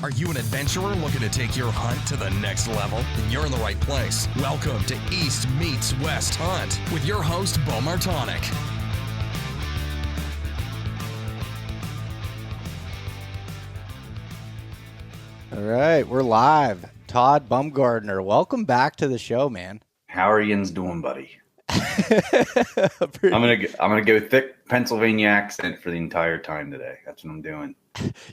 Are you an adventurer looking to take your hunt to the next level? Then you're in the right place. Welcome to East Meets West Hunt with your host, Beau Martonik. All right, we're live. Todd Bumgardner, welcome back to the show, man. How are yins doing, buddy? I'm gonna go thick Pennsylvania accent for the entire time today. That's what I'm doing.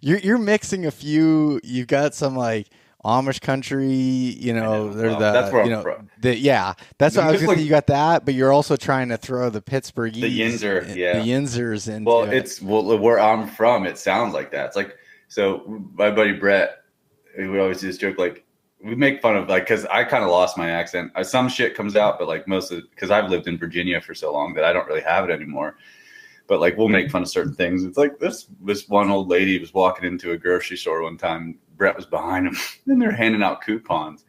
You're mixing a few. You've got some like Amish country, you know. That's where I'm from. That's what I was gonna say. You got that, but you're also trying to throw the Pittsburgh, the Yinzers into. Well, where I'm from, it sounds like that. It's like, so my buddy Brett, we always just joke, like, we make fun of, like, because I kind of lost my accent. Some shit comes out, but like most of, because I've lived in Virginia for so long that I don't really have it anymore. But like, we'll make fun of certain things. It's like this one old lady was walking into a grocery store one time. Brett was behind him, and they're handing out coupons.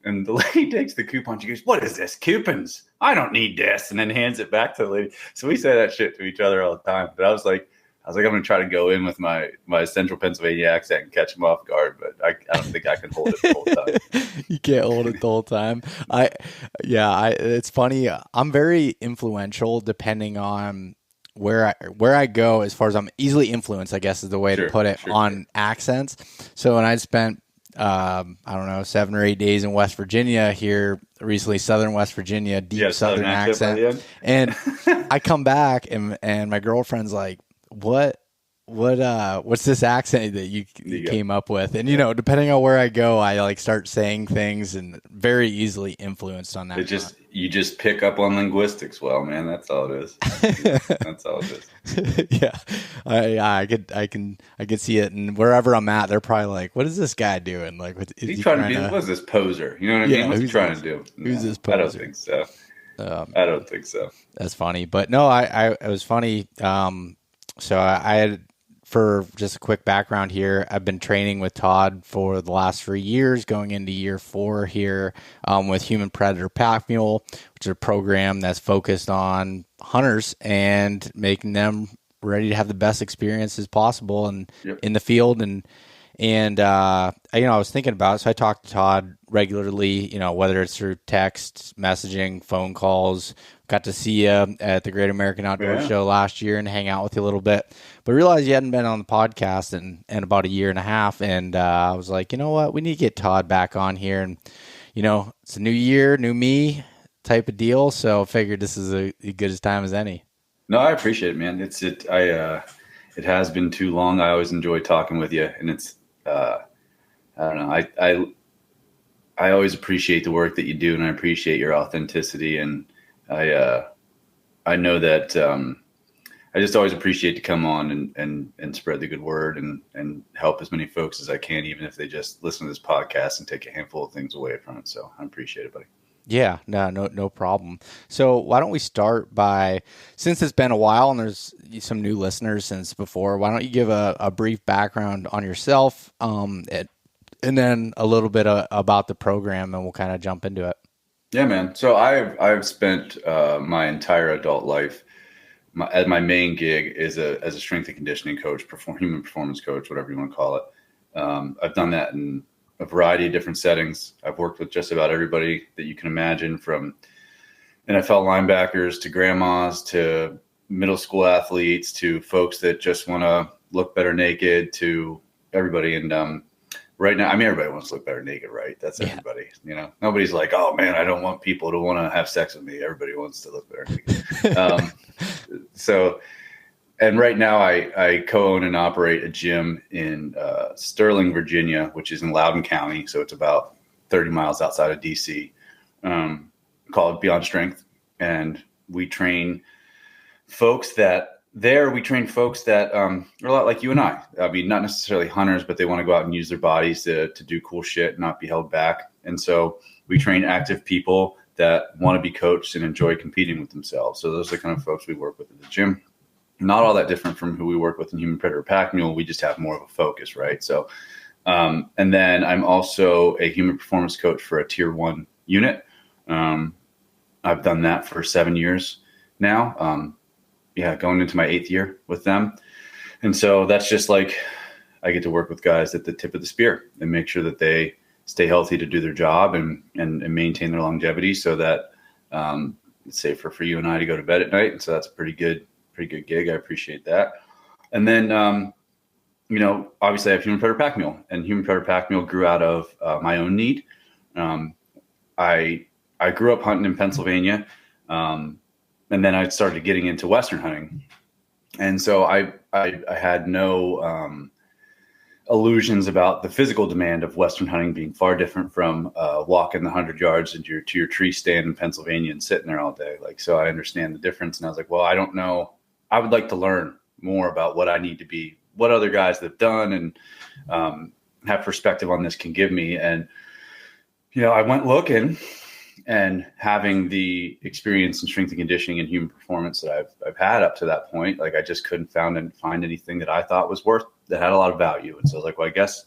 And the lady takes the coupon. She goes, "What is this? Coupons? I don't need this." And then hands it back to the lady. So we say that shit to each other all the time. But I was like, I'm going to try to go in with my central Pennsylvania accent and catch him off guard, but I don't think I can hold it the whole time. You can't hold it the whole time. It's funny. I'm very influential depending on where I go, as far as I'm easily influenced, I guess is the way to put it, on accents. So when I spent, 7 or 8 days in West Virginia here recently, Southern West Virginia, deep Southern accent. And I come back and my girlfriend's like, what's this accent that you came up with? And, depending on where I go, I like start saying things and very easily influenced on that. You just pick up on linguistics well, man. That's all it is. That's all it is. Yeah. I could see it. And wherever I'm at, they're probably like, what is this guy doing? Like, what is he trying to do? What's this poser? You know what I mean? What's he trying to do? Who's this poser? I don't think so. I don't think so. That's funny. But no, it was funny. So I had, for just a quick background here, I've been training with Todd for the last 3 years, going into year 4 here with Human Predator Pack Mule, which is a program that's focused on hunters and making them ready to have the best experiences possible and in the field. And I was thinking about it, so I talk to Todd regularly, whether it's through text, messaging, phone calls. Got to see you at the Great American Outdoor Show last year and hang out with you a little bit, but realized you hadn't been on the podcast in about a year and a half. And I was like, you know what, we need to get Todd back on here. And, it's a new year, new me type of deal. So I figured this is as good a time as any. No, I appreciate it, man. It has been too long. I always enjoy talking with you, and it's, I don't know. I always appreciate the work that you do, and I appreciate your authenticity. And I know that I just always appreciate to come on and spread the good word and help as many folks as I can, even if they just listen to this podcast and take a handful of things away from it. So I appreciate it, buddy. Yeah, no problem. So why don't we start by, since it's been a while and there's some new listeners since before, why don't you give a brief background on yourself and then a little bit about the program, and we'll kind of jump into it. Yeah, man. So I've spent my entire adult life, my main gig is as a strength and conditioning coach, human performance coach, whatever you want to call it. I've done that in a variety of different settings. I've worked with just about everybody that you can imagine, from NFL linebackers to grandmas to middle school athletes to folks that just want to look better naked, to everybody. And right now, I mean, everybody wants to look better naked, right? That's everybody. Nobody's like, oh man, I don't want people to want to have sex with me. Everybody wants to look better naked. And right now I co-own and operate a gym in Sterling, Virginia, which is in Loudoun County. So it's about 30 miles outside of DC, called Beyond Strength. And we train folks that are a lot like you and I. I mean, not necessarily hunters, but they want to go out and use their bodies to do cool shit and not be held back. And so we train active people that want to be coached and enjoy competing with themselves. So those are the kind of folks we work with at the gym. Not all that different from who we work with in Human Predator Pack Mule. We just have more of a focus, right? So, and then I'm also a human performance coach for a tier 1 unit. I've done that for 7 years now. Going into my 8th year with them. And so that's just like I get to work with guys at the tip of the spear and make sure that they stay healthy to do their job and maintain their longevity so that it's safer for you and I to go to bed at night. And so that's a pretty good gig. I appreciate that. And then, obviously I have Human Predator Pack Mule, and Human Predator Pack Mule grew out of my own need. I grew up hunting in Pennsylvania. And then I started getting into Western hunting. And so I had no illusions about the physical demand of Western hunting being far different from walking the 100 yards into your tree stand in Pennsylvania and sitting there all day. Like, so I understand the difference. And I was like, well, I don't know. I would like to learn more about what I need to be, what other guys have done and have perspective on this can give me. And, I went looking, and having the experience in strength and conditioning and human performance that I've had up to that point, like I just couldn't find anything that I thought was that had a lot of value. And so I was like, well, I guess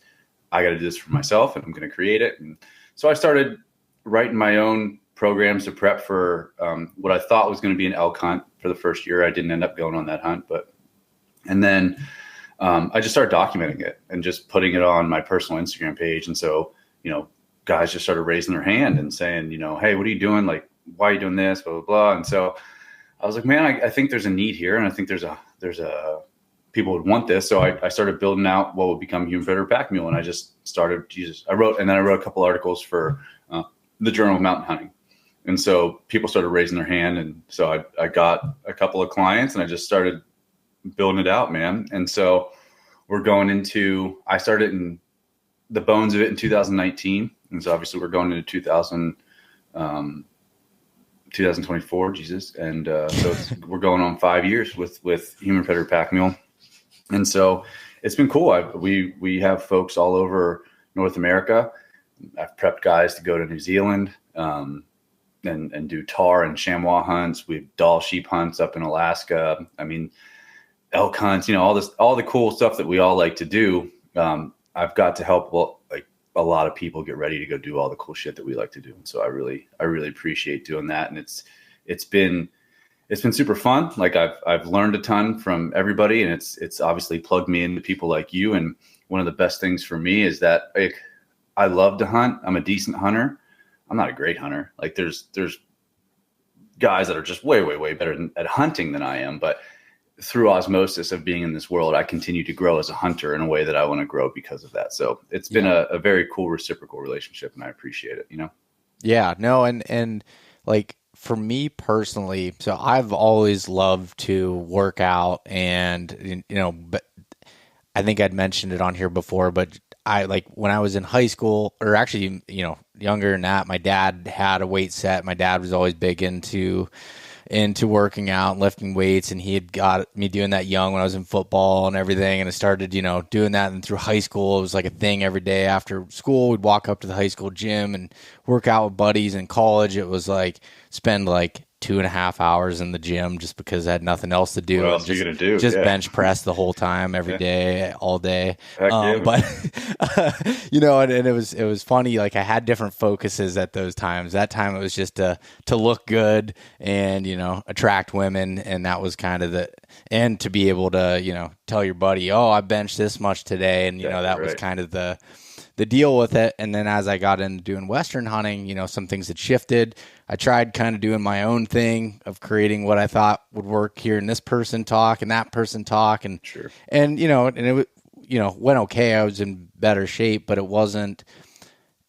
I got to do this for myself, and I'm going to create it. And so I started writing my own programs to prep for what I thought was going to be an elk hunt for the first year. I didn't end up going on that hunt, and then I just started documenting it and just putting it on my personal Instagram page. And so, guys just started raising their hand and saying, hey, what are you doing? Like, why are you doing this? Blah, blah, blah. And so I was like, man, I think there's a need here. And I think there's a people would want this. So I started building out what would become Human Predator Pack Mule. And I just started, I wrote a couple articles for the Journal of Mountain Hunting. And so people started raising their hand. And so I got a couple of clients, and I just started building it out, man. And so I started in the bones of it in 2019. And so obviously we're going into 2024, Jesus. And so we're going on 5 years with Human Predator Pack Mule. And so it's been cool. We have folks all over North America. I've prepped guys to go to New Zealand and do tar and chamois hunts. We have Dall sheep hunts up in Alaska. I mean, elk hunts, all the cool stuff that we all like to do. I've got to help a lot of people get ready to go do all the cool shit that we like to do. And so I really appreciate doing that. And it's been super fun. Like I've learned a ton from everybody, and it's obviously plugged me into people like you. And one of the best things for me is that I love to hunt. I'm a decent hunter. I'm not a great hunter. Like there's guys that are just way, way, way better at hunting than I am. But through osmosis of being in this world, I continue to grow as a hunter in a way that I want to grow because of that. So it's been a very cool reciprocal relationship, and I appreciate it, Yeah, no. And like for me personally, so I've always loved to work out, and, but I think I'd mentioned it on here before, but I like when I was in high school, or actually, younger than that, my dad had a weight set. My dad was always big into working out and lifting weights, and he had got me doing that young when I was in football and everything. And I started, doing that. And through high school, it was like a thing every day after school. We'd walk up to the high school gym and work out with buddies. In college, it was like spend like 2.5 hours in the gym just because I had nothing else to do. What else are you going to do? Just bench press the whole time, every day, all day. But, and it was funny. Like I had different focuses at those times. That time it was just to look good and, attract women. And that was kind of and to be able to, tell your buddy, oh, I benched this much today. And, that was kind of the deal with it. And then as I got into doing Western hunting, some things had shifted. I tried kind of doing my own thing of creating what I thought would work here in this person talk and that person talk. And, sure. And, and it, went okay. I was in better shape, but it wasn't.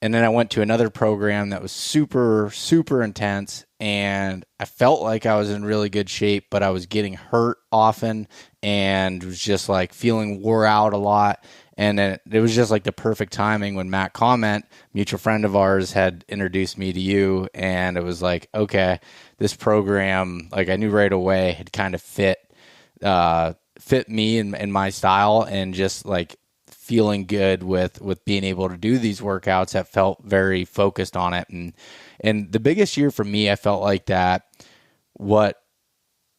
And then I went to another program that was super, super intense, and I felt like I was in really good shape, but I was getting hurt often and was just like feeling wore out a lot. And it was just like the perfect timing when Matt Comment, mutual friend of ours, had introduced me to you. And it was like, okay, this program, like I knew right away, had kind of fit me and my style, and just like feeling good with being able to do these workouts that felt very focused on it. And the biggest year for me, I felt like that what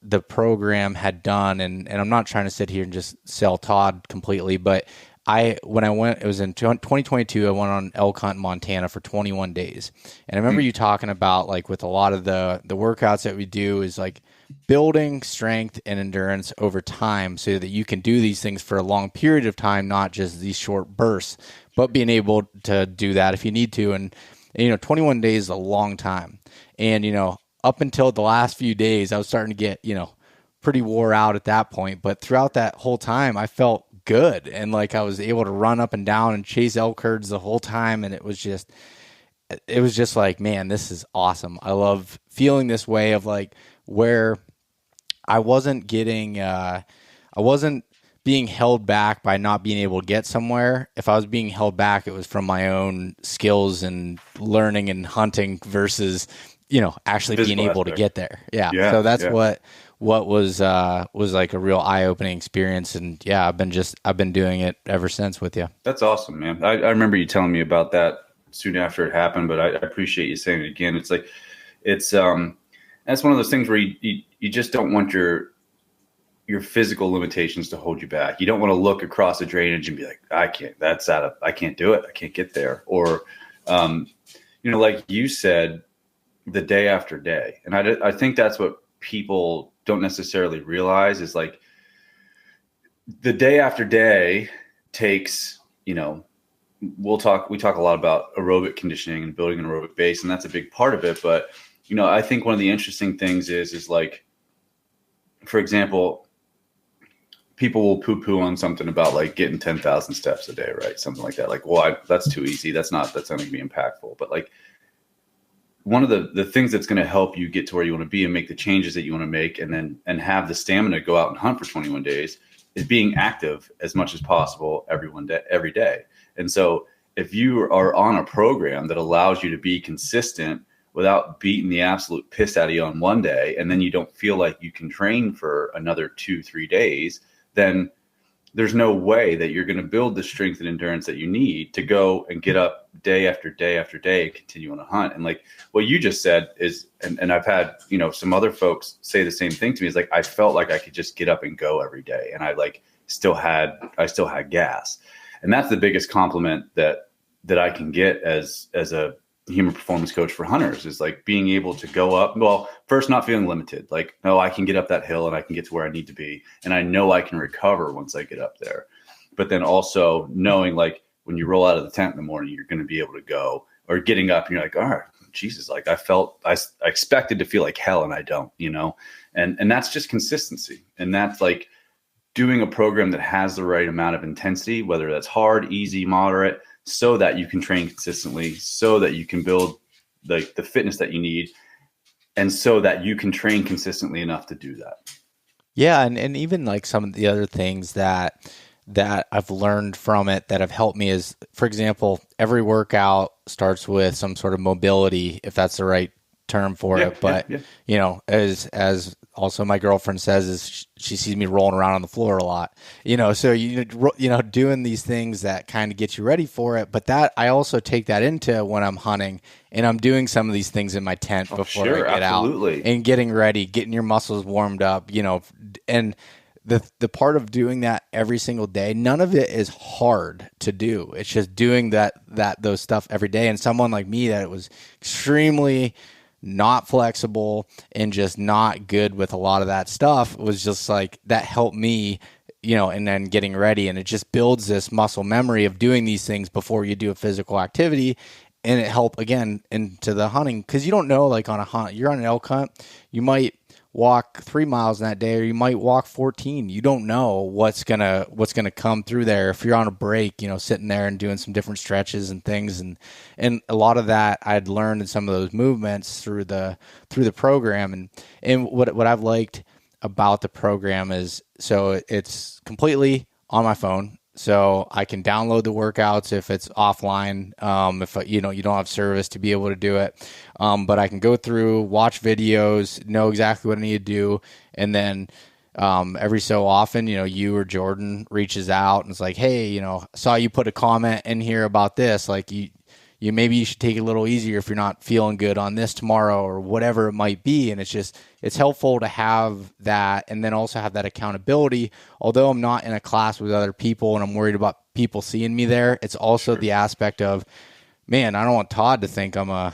the program had done, and I'm not trying to sit here and just sell Todd completely, but when I went, it was in 2022, I went on elk hunt in Montana for 21 days. And I remember you talking about, like, with a lot of the workouts that we do is like building strength and endurance over time so that you can do these things for a long period of time, not just these short bursts, but being able to do that if you need to. And 21 days is a long time. And, up until the last few days, I was starting to get, pretty wore out at that point. But throughout that whole time, I felt good. And like I was able to run up and down and chase elk herds the whole time. And it was just like, man, this is awesome. I love feeling this way of like where I wasn't being held back by not being able to get somewhere. If I was being held back, it was from my own skills and learning and hunting versus, actually being able to get there. Yeah. So that's what was like a real eye-opening experience. And yeah, I've been doing it ever since with you. That's awesome, man. I remember you telling me about that soon after it happened, but I appreciate you saying it again. It's like, that's one of those things where you just don't want your physical limitations to hold you back. You don't want to look across the drainage and be like, I can't do it. I can't get there. Or, like you said, the day after day. And I think that's what people don't necessarily realize is like the day after day takes, we talk a lot about aerobic conditioning and building an aerobic base, and that's a big part of it. But, I think one of the interesting things is like, for example, people will poo-poo on something about like getting 10,000 steps a day, right? Something like that. Like, well, that's too easy. That's not going to be impactful. But like, one of the things that's going to help you get to where you want to be and make the changes that you want to make and have the stamina to go out and hunt for 21 days is being active as much as possible every day. And so if you are on a program that allows you to be consistent without beating the absolute piss out of you on one day, and then you don't feel like you can train for another 2-3 days, then there's no way that you're going to build the strength and endurance that you need to go and get up day after day after day and continue on a hunt. And like what you just said is, and I've had, some other folks say the same thing to me, is like, I felt like I could just get up and go every day. And I still had gas. And that's the biggest compliment that I can get as a human performance coach for hunters, is like being able to go up. Well, first, not feeling limited. Like, no, I can get up that hill and I can get to where I need to be. And I know I can recover once I get up there. But then also knowing, like, when you roll out of the tent in the morning, you're going to be able to go, or getting up and you're like, all right, Jesus, like I expected to feel like hell and I don't, and that's just consistency. And that's like doing a program that has the right amount of intensity, whether that's hard, easy, moderate, so that you can train consistently, so that you can build the fitness that you need, and so that you can train consistently enough to do that. Yeah. And even like some of the other things that I've learned from it that have helped me is, for example, every workout starts with some sort of mobility, if that's the right term for it. But, as also my girlfriend says, is she sees me rolling around on the floor a lot, so, doing these things that kind of get you ready for it. But that I also take that into when I'm hunting and I'm doing some of these things in my tent before I get absolutely. out and getting ready, getting your muscles warmed up, and the part of doing that every single day, none of it is hard to do. It's just doing those stuff every day. And someone like me that it was extremely not flexible and just not good with a lot of that stuff, was just like, that helped me, and then getting ready. And it just builds this muscle memory of doing these things before you do a physical activity. And it helped again into the hunting, because you don't know, like on a hunt, you're on an elk hunt, you might walk 3 miles in that day, or you might walk 14. You don't know what's gonna come through there. If you're on a break, sitting there and doing some different stretches and things, and a lot of that I'd learned in some of those movements through the program. And what I've liked about the program is, so it's completely on my phone. So I can download the workouts if it's offline, if you don't have service to be able to do it. But I can go through, watch videos, know exactly what I need to do. And then every so often, you or Jordan reaches out and it's like, hey, saw you put a comment in here about this. Like you maybe you should take it a little easier if you're not feeling good on this tomorrow or whatever it might be. And it's helpful to have that, and then also have that accountability. Although I'm not in a class with other people and I'm worried about people seeing me there, it's also the aspect of, man, I don't want Todd to think I'm a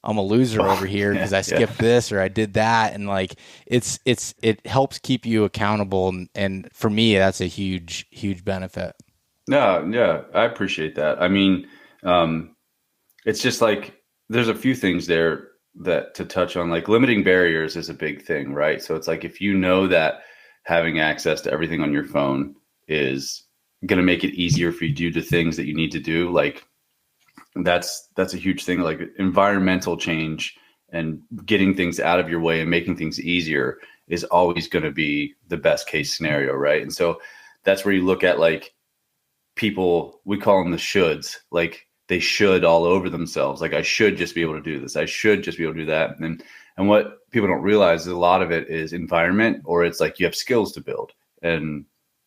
loser over here because I skipped this or I did that. And like, it helps keep you accountable. And for me, that's a huge, huge benefit. No, yeah, I appreciate that. I mean, it's just like, there's a few things there that to touch on, like limiting barriers is a big thing, right? So it's like, if you know that having access to everything on your phone is going to make it easier for you to do the things that you need to do, like that's a huge thing. Like environmental change and getting things out of your way and making things easier is always going to be the best case scenario, right? And so that's where you look at, like, people, we call them the shoulds, like they should all over themselves. Like, I should just be able to do this. I should just be able to do that. And what people don't realize is a lot of it is environment, or it's like you have skills to build. And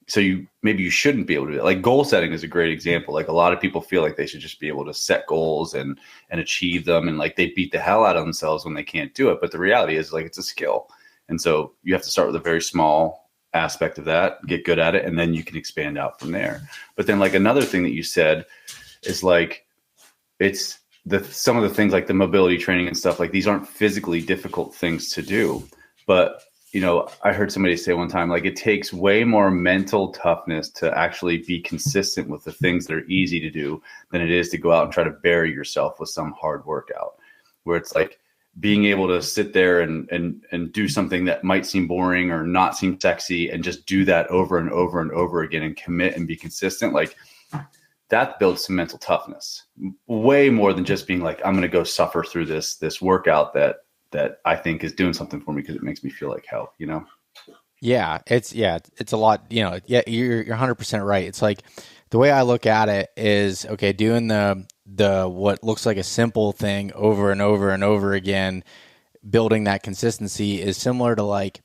so maybe you shouldn't be able to do it. Like goal setting is a great example. Like a lot of people feel like they should just be able to set goals and achieve them. And like they beat the hell out of themselves when they can't do it. But the reality is, like, it's a skill. And so you have to start with a very small aspect of that, get good at it, and then you can expand out from there. But then, like, another thing that you said is like, it's some of the things like the mobility training and stuff, like these aren't physically difficult things to do. But, you know, I heard somebody say one time, like, it takes way more mental toughness to actually be consistent with the things that are easy to do than it is to go out and try to bury yourself with some hard workout, where it's like being able to sit there and do something that might seem boring or not seem sexy and just do that over and over and over again and commit and be consistent. Like, that builds some mental toughness way more than just being like, I'm going to go suffer through this workout that I think is doing something for me because it makes me feel like hell, you know? Yeah, it's a lot, you know. Yeah, you're 100% right. It's like, the way I look at it is, okay, doing the what looks like a simple thing over and over and over again, building that consistency is similar to like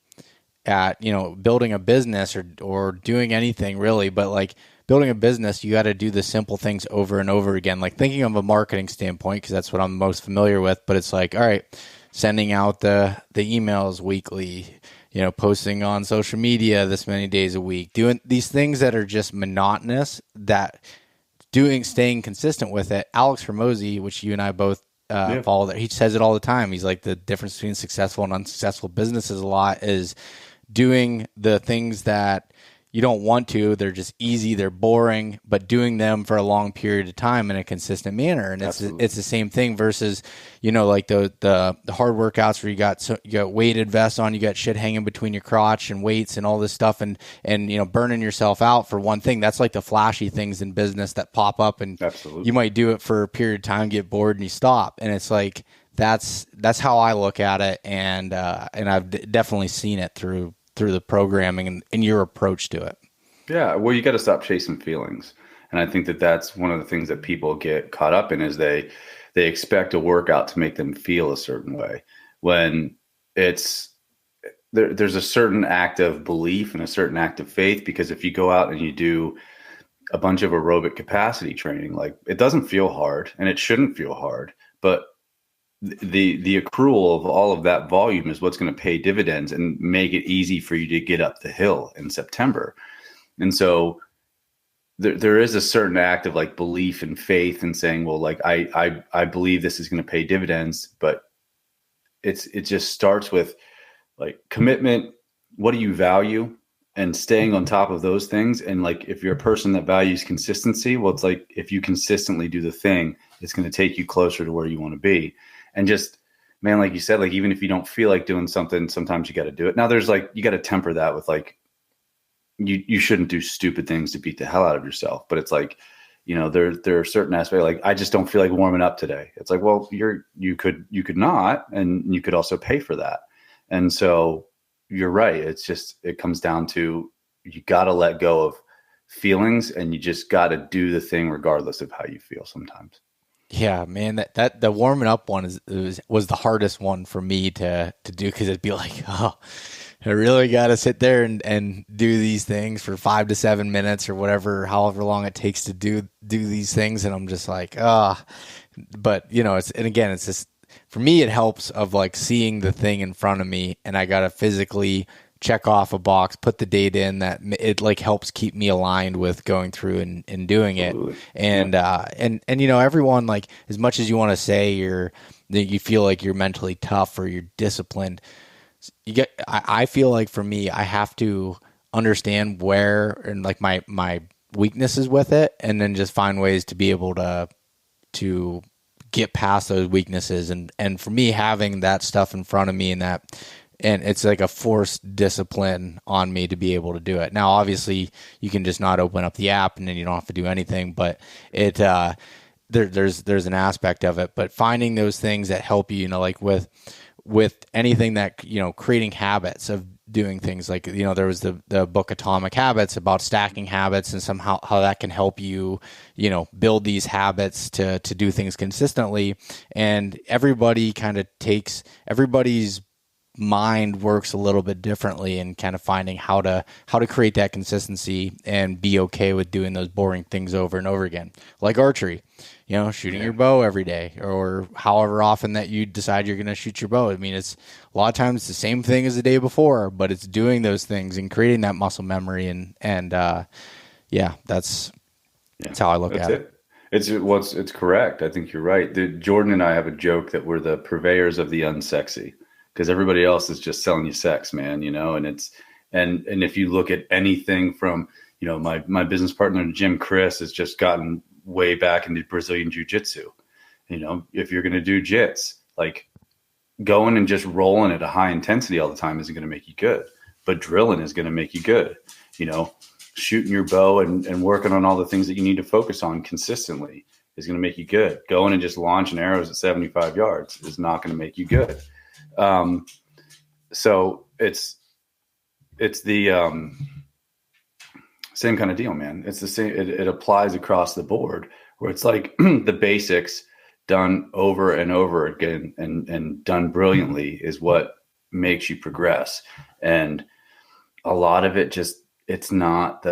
building a business or doing anything really. But like building a business, you got to do the simple things over and over again. Like thinking of a marketing standpoint, because that's what I'm most familiar with. But it's like, all right, sending out the emails weekly, you know, posting on social media this many days a week, doing these things that are just monotonous, that staying consistent with it. Alex Hormozy, which you and I both follow, that he says it all the time. He's like, the difference between successful and unsuccessful businesses a lot is doing the things that you don't want to. They're just easy, they're boring, but doing them for a long period of time in a consistent manner. And it's the same thing versus, you know, like the hard workouts where you got weighted vests on, you got shit hanging between your crotch and weights and all this stuff, and you know, burning yourself out for one thing. That's like the flashy things in business that pop up, and you might do it for a period of time, get bored, and you stop. And it's like, that's how I look at it. And I've definitely seen it through the programming and your approach to it. Yeah. Well, you got to stop chasing feelings. And I think that that's one of the things that people get caught up in, is they expect a workout to make them feel a certain way, when there's a certain act of belief and a certain act of faith. Because if you go out and you do a bunch of aerobic capacity training, like, it doesn't feel hard, and it shouldn't feel hard, but the accrual of all of that volume is what's going to pay dividends and make it easy for you to get up the hill in September. And so there is a certain act of like belief and faith and saying, well, like, I believe this is going to pay dividends, but it just starts with like commitment. What do you value? And staying on top of those things. And like, if you're a person that values consistency, well, it's like, if you consistently do the thing, it's going to take you closer to where you want to be. And just, man, like you said, like, even if you don't feel like doing something, sometimes you got to do it. Now there's like, you got to temper that with like, you shouldn't do stupid things to beat the hell out of yourself. But it's like, you know, there are certain aspects, like, I just don't feel like warming up today. It's like, well, you could not, and you could also pay for that. And so you're right. It's just, it comes down to, you got to let go of feelings, and you just got to do the thing regardless of how you feel sometimes. Yeah, man, that the warming up one was the hardest one for me to do, because it'd be like, oh, I really got to sit there and do these things for 5 to 7 minutes or whatever, however long it takes to do these things. And I'm just like, but you know, it's just, for me, it helps of like seeing the thing in front of me, and I got to physically check off a box, put the date in, that it like helps keep me aligned with going through and doing it. And, and, you know, everyone, like, as much as you want to say that you feel like you're mentally tough or you're disciplined, I feel like for me, I have to understand where and like my weaknesses with it, and then just find ways to be able to get past those weaknesses. And for me, having that stuff in front of me and it's like a forced discipline on me to be able to do it. Now, obviously you can just not open up the app and then you don't have to do anything, but there's an aspect of it, but finding those things that help you, you know, like with anything that, you know, creating habits of doing things like, you know, there was the book Atomic Habits about stacking habits and somehow how that can help you, you know, build these habits to do things consistently. And everybody kind of everybody's mind works a little bit differently, and kind of finding how to create that consistency and be okay with doing those boring things over and over again, like archery, you know, shooting your bow every day, or however often that you decide you're going to shoot your bow. I mean, it's a lot of times the same thing as the day before, but it's doing those things and creating that muscle memory. And that's how I look at it. It's correct. I think you're right. Jordan and I have a joke that we're the purveyors of the unsexy, because everybody else is just selling you sex, man, you know. And and if you look at anything from, you know, my business partner Jim Chris has just gotten way back into Brazilian jiu-jitsu. You know, if you're going to do jits, like, going and just rolling at a high intensity all the time isn't going to make you good, but drilling is going to make you good. You know, shooting your bow and working on all the things that you need to focus on consistently is going to make you good. Going and just launching arrows at 75 yards is not going to make you good. So it's the same kind of deal, man. It's the same. It applies across the board, where it's like the basics done over and over again and done brilliantly is what makes you progress. And a lot of it it's not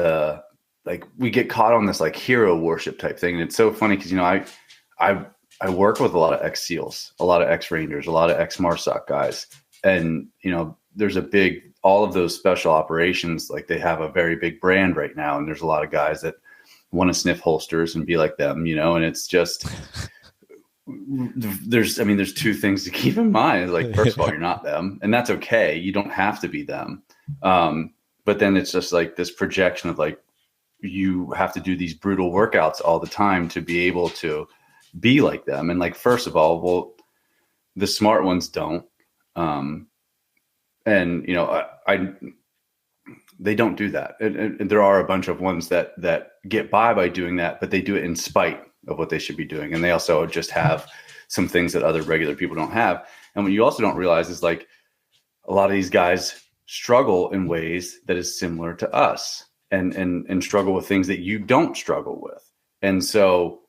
we get caught on this like hero worship type thing. And it's so funny because, you know, I work with a lot of ex-SEALs, a lot of ex-Rangers, a lot of ex-MARSOC guys. And, you know, there's all of those special operations, like, they have a very big brand right now. And there's a lot of guys that want to sniff holsters and be like them, you know, and it's just, there's two things to keep in mind. Like, first of all, you're not them, and that's okay. You don't have to be them. But then it's just like this projection of like, you have to do these brutal workouts all the time to be able to be like them. And like, first of all, well, the smart ones don't. And, you know, they don't do that. And there are a bunch of ones that get by doing that, but they do it in spite of what they should be doing. And they also just have some things that other regular people don't have. And what you also don't realize is, like, a lot of these guys struggle in ways that is similar to us, and struggle with things that you don't struggle with. And so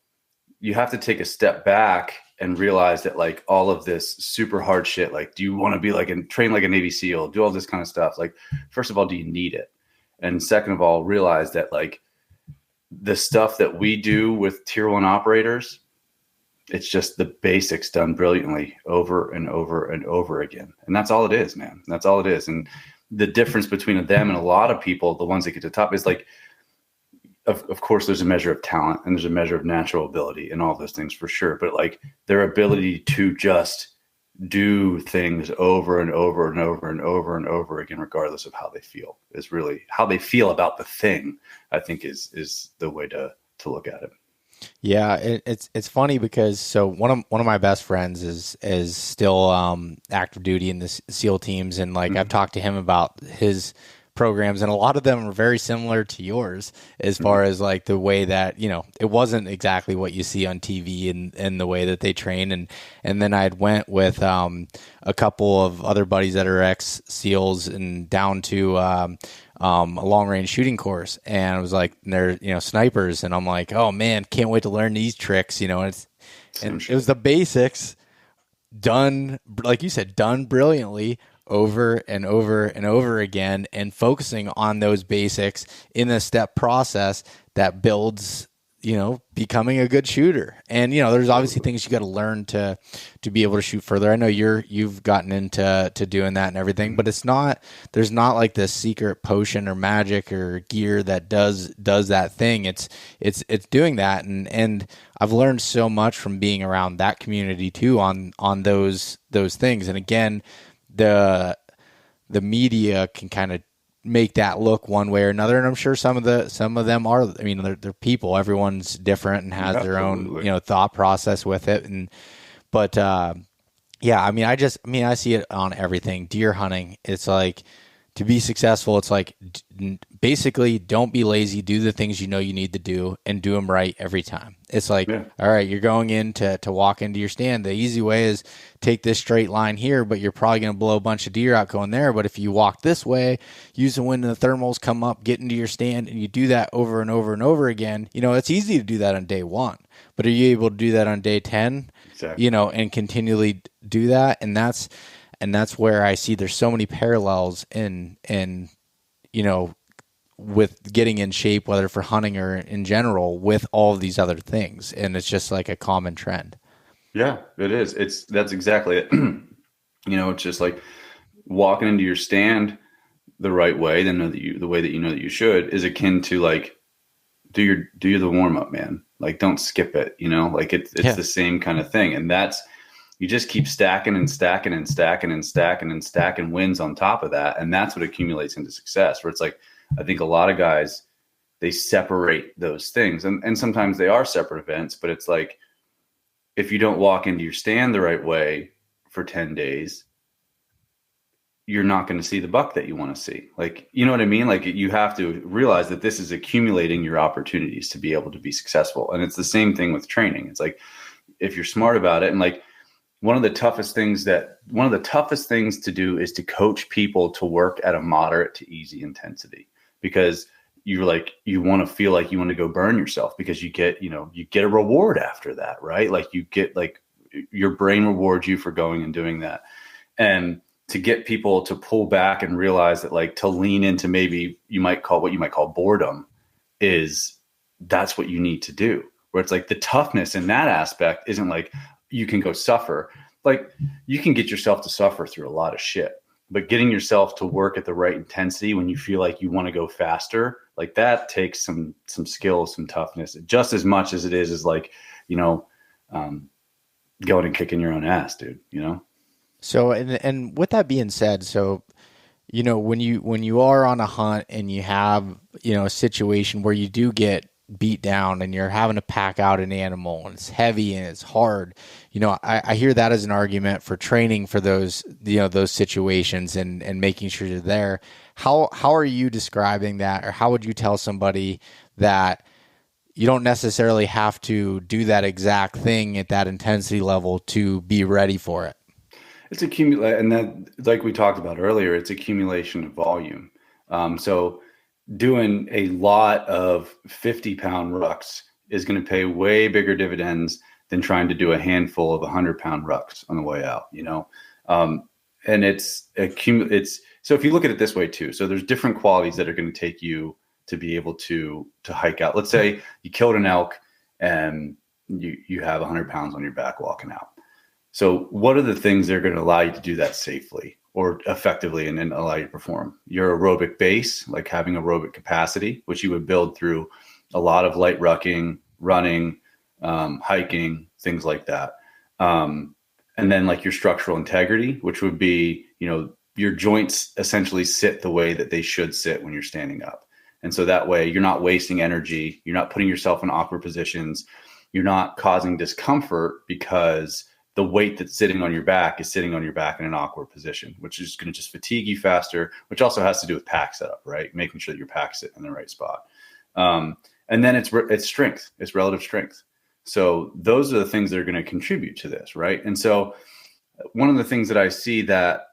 you have to take a step back and realize that, like, all of this super hard shit, like, do you want to be like and train like a Navy SEAL, do all this kind of stuff? Like, first of all, do you need it? And second of all, realize that, like, the stuff that we do with tier 1 operators, it's just the basics done brilliantly over and over and over again. And that's all it is, man. That's all it is. And the difference between them and a lot of people, the ones that get to the top, is like, of course, there's a measure of talent and there's a measure of natural ability and all those things for sure. But like, their ability to just do things over and over and over and over and over again, regardless of how they feel, is really how they feel about the thing, I think is the way to look at it. Yeah, it's funny because so one of my best friends is still active duty in the SEAL teams, and like, I've talked to him about his programs, and a lot of them are very similar to yours as far as like the way that, you know, it wasn't exactly what you see on TV and the way that they train. And then I went with a couple of other buddies that are ex SEALs and down to a long range shooting course, and I was like, they're, you know, snipers, and I'm like, oh man, can't wait to learn these tricks, you know. And it was the basics done, like you said, done brilliantly over and over and over again, and focusing on those basics in a step process that builds, becoming a good shooter. And, there's obviously things you got to learn to be able to shoot further. I know you've gotten into doing that and everything, but there's not like this secret potion or magic or gear that does that thing. It's doing that. And I've learned so much from being around that community too, on those things. And again, the media can kind of make that look one way or another, and I'm sure some of them are. I mean, they're people. Everyone's different and has their own thought process with it. But yeah, I see it on everything. Deer hunting, it's like, to be successful, it's like basically don't be lazy. Do the things you need to do and do them right every time. It's like, all right, you're going in to walk into your stand. The easy way is take this straight line here, but you're probably going to blow a bunch of deer out going there. But if you walk this way, use the wind and the thermals, come up, get into your stand, and you do that over and over and over again, it's easy to do that on day 1. But are you able to do that on day 10? Exactly. And continually do that? And that's where I see there's so many parallels in with getting in shape, whether for hunting or in general, with all of these other things. And it's just like a common trend. Yeah, it is. That's exactly it. It's just like walking into your stand the right way, the way that that you should, is akin to like, do the warm up, man. Like, don't skip it, like it's the same kind of thing. And you just keep stacking and stacking and stacking and stacking and stacking wins on top of that. And that's what accumulates into success, where it's like, I think a lot of guys, they separate those things, and sometimes they are separate events, but it's like, if you don't walk into your stand the right way for 10 days, you're not going to see the buck that you want to see. Like, you know what I mean? Like, you have to realize that this is accumulating your opportunities to be able to be successful. And it's the same thing with training. It's like, if you're smart about it, and like, one of the toughest things to do is to coach people to work at a moderate to easy intensity, because you want to feel like you want to go burn yourself, because you get a reward after that, right? Like, you get, like, your brain rewards you for going and doing that. And to get people to pull back and realize that, like, to lean into maybe what you might call boredom, that's what you need to do. Where it's like, the toughness in that aspect isn't like you can go suffer. Like, you can get yourself to suffer through a lot of shit, but getting yourself to work at the right intensity when you feel like you want to go faster, like, that takes some skill, some toughness, just as much as it is like, going and kicking your own ass, dude, So, and with that being said, so, when you are on a hunt and you have, a situation where you do get beat down and you're having to pack out an animal and it's heavy and it's hard, I hear that as an argument for training for those, those situations and making sure you're there. How are you describing that, or how would you tell somebody that you don't necessarily have to do that exact thing at that intensity level to be ready for it? It's and that, like we talked about earlier, it's accumulation of volume. So doing a lot of 50-pound rucks is going to pay way bigger dividends than trying to do a handful of 100-pound rucks on the way out, and it's so if you look at it this way too, so there's different qualities that are going to take you to be able to hike out. Let's say you killed an elk and you have 100 pounds on your back walking out. So what are the things that are going to allow you to do that safely or effectively and then allow you to perform? Your aerobic base, like having aerobic capacity, which you would build through a lot of light rucking, running, hiking, things like that. And then like your structural integrity, which would be, your joints essentially sit the way that they should sit when you're standing up. And so that way you're not wasting energy. You're not putting yourself in awkward positions. You're not causing discomfort because the weight that's sitting on your back is sitting on your back in an awkward position, which is going to just fatigue you faster, which also has to do with pack setup, right? Making sure that your pack's sitting in the right spot. And then it's strength, it's relative strength. So those are the things that are going to contribute to this, right? And so one of the things that I see that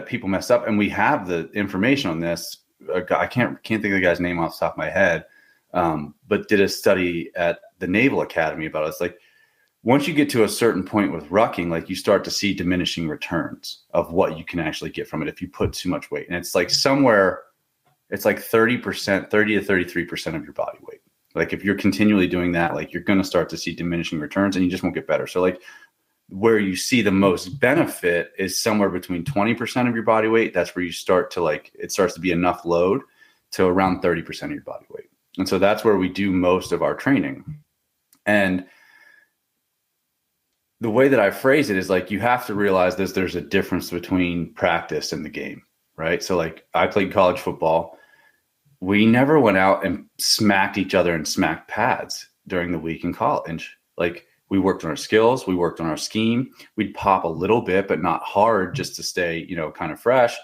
people mess up, and we have the information on this, I can't think of the guy's name off the top of my head, but did a study at the Naval Academy about it. It's like, once you get to a certain point with rucking, like you start to see diminishing returns of what you can actually get from it if you put too much weight. And it's like somewhere, it's like 30%, 30 to 33% of your body weight. Like if you're continually doing that, like you're going to start to see diminishing returns and you just won't get better. So like where you see the most benefit is somewhere between 20% of your body weight. That's where you start to like, it starts to be enough load to around 30% of your body weight. And so that's where we do most of our training. And the way that I phrase it is like, you have to realize this, there's a difference between practice and the game, right? So like I played college football. We never went out and smacked each other and smacked pads during the week in college. Like we worked on our skills, we worked on our scheme. We'd pop a little bit, but not hard, just to stay, you know, kind of fresh.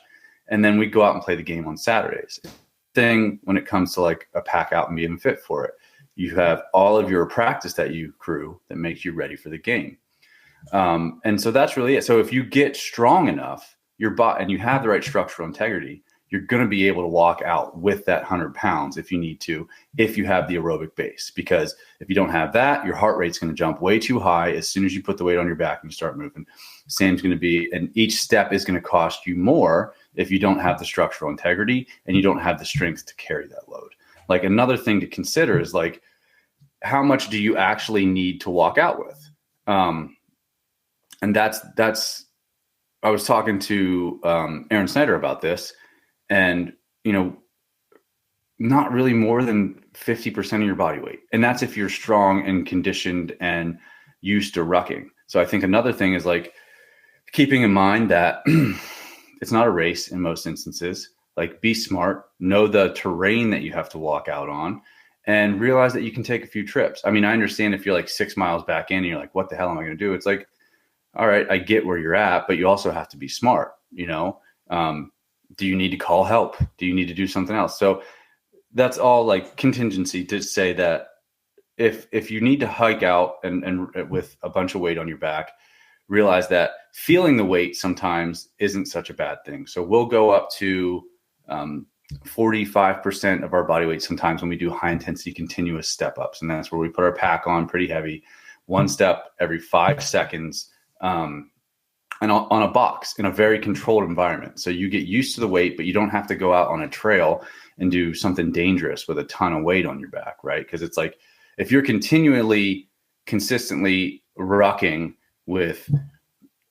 And then we'd go out and play the game on Saturdays. Thing when it comes to like a pack out and being fit for it, you have all of your practice that you accrue that makes you ready for the game. And so that's really it. So if you get strong enough, your body, and you have the right structural integrity, you're going to be able to walk out with that 100 pounds if you need to, if you have the aerobic base. Because if you don't have that, your heart rate's going to jump way too high as soon as you put the weight on your back and you start moving. Same's going to be, and each step is going to cost you more if you don't have the structural integrity and you don't have the strength to carry that load. Like another thing to consider is like, how much do you actually need to walk out with? And that's, I was talking to Aaron Snyder about this, and, you know, not really more than 50% of your body weight. And that's if you're strong and conditioned and used to rucking. So I think another thing is like keeping in mind that it's not a race in most instances. Like be smart, know the terrain that you have to walk out on, and realize that you can take a few trips. I mean, I understand if you're like 6 miles back in and you're like, what the hell am I going to do? It's like, all right, I get where you're at, but you also have to be smart, you know? Do you need to call help? Do you need to do something else? So that's all like contingency to say that if you need to hike out and with a bunch of weight on your back, realize that feeling the weight sometimes isn't such a bad thing. So we'll go up to 45% of our body weight sometimes when we do high intensity continuous step ups. And that's where we put our pack on pretty heavy, one step every 5 seconds, and on a box in a very controlled environment. So you get used to the weight, but you don't have to go out on a trail and do something dangerous with a ton of weight on your back, right? Because it's like, if you're consistently rucking with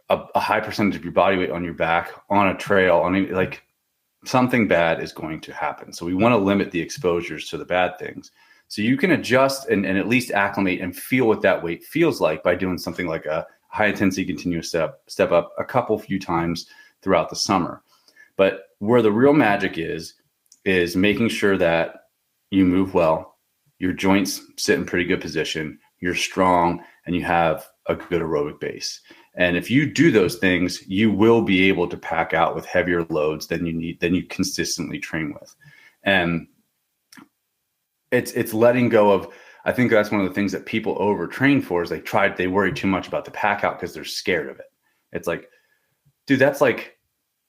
a high percentage of your body weight on your back on a trail, like something bad is going to happen. So we want to limit the exposures to the bad things. So you can adjust and at least acclimate and feel what that weight feels like by doing something like a high intensity continuous step up a few times throughout the summer. But where the real magic is making sure that you move well, your joints sit in pretty good position, you're strong, and you have a good aerobic base. And if you do those things, you will be able to pack out with heavier loads than you consistently train with. And it's letting go of, I think that's one of the things that people overtrain for is they worry too much about the pack out because they're scared of it. It's like, dude, that's like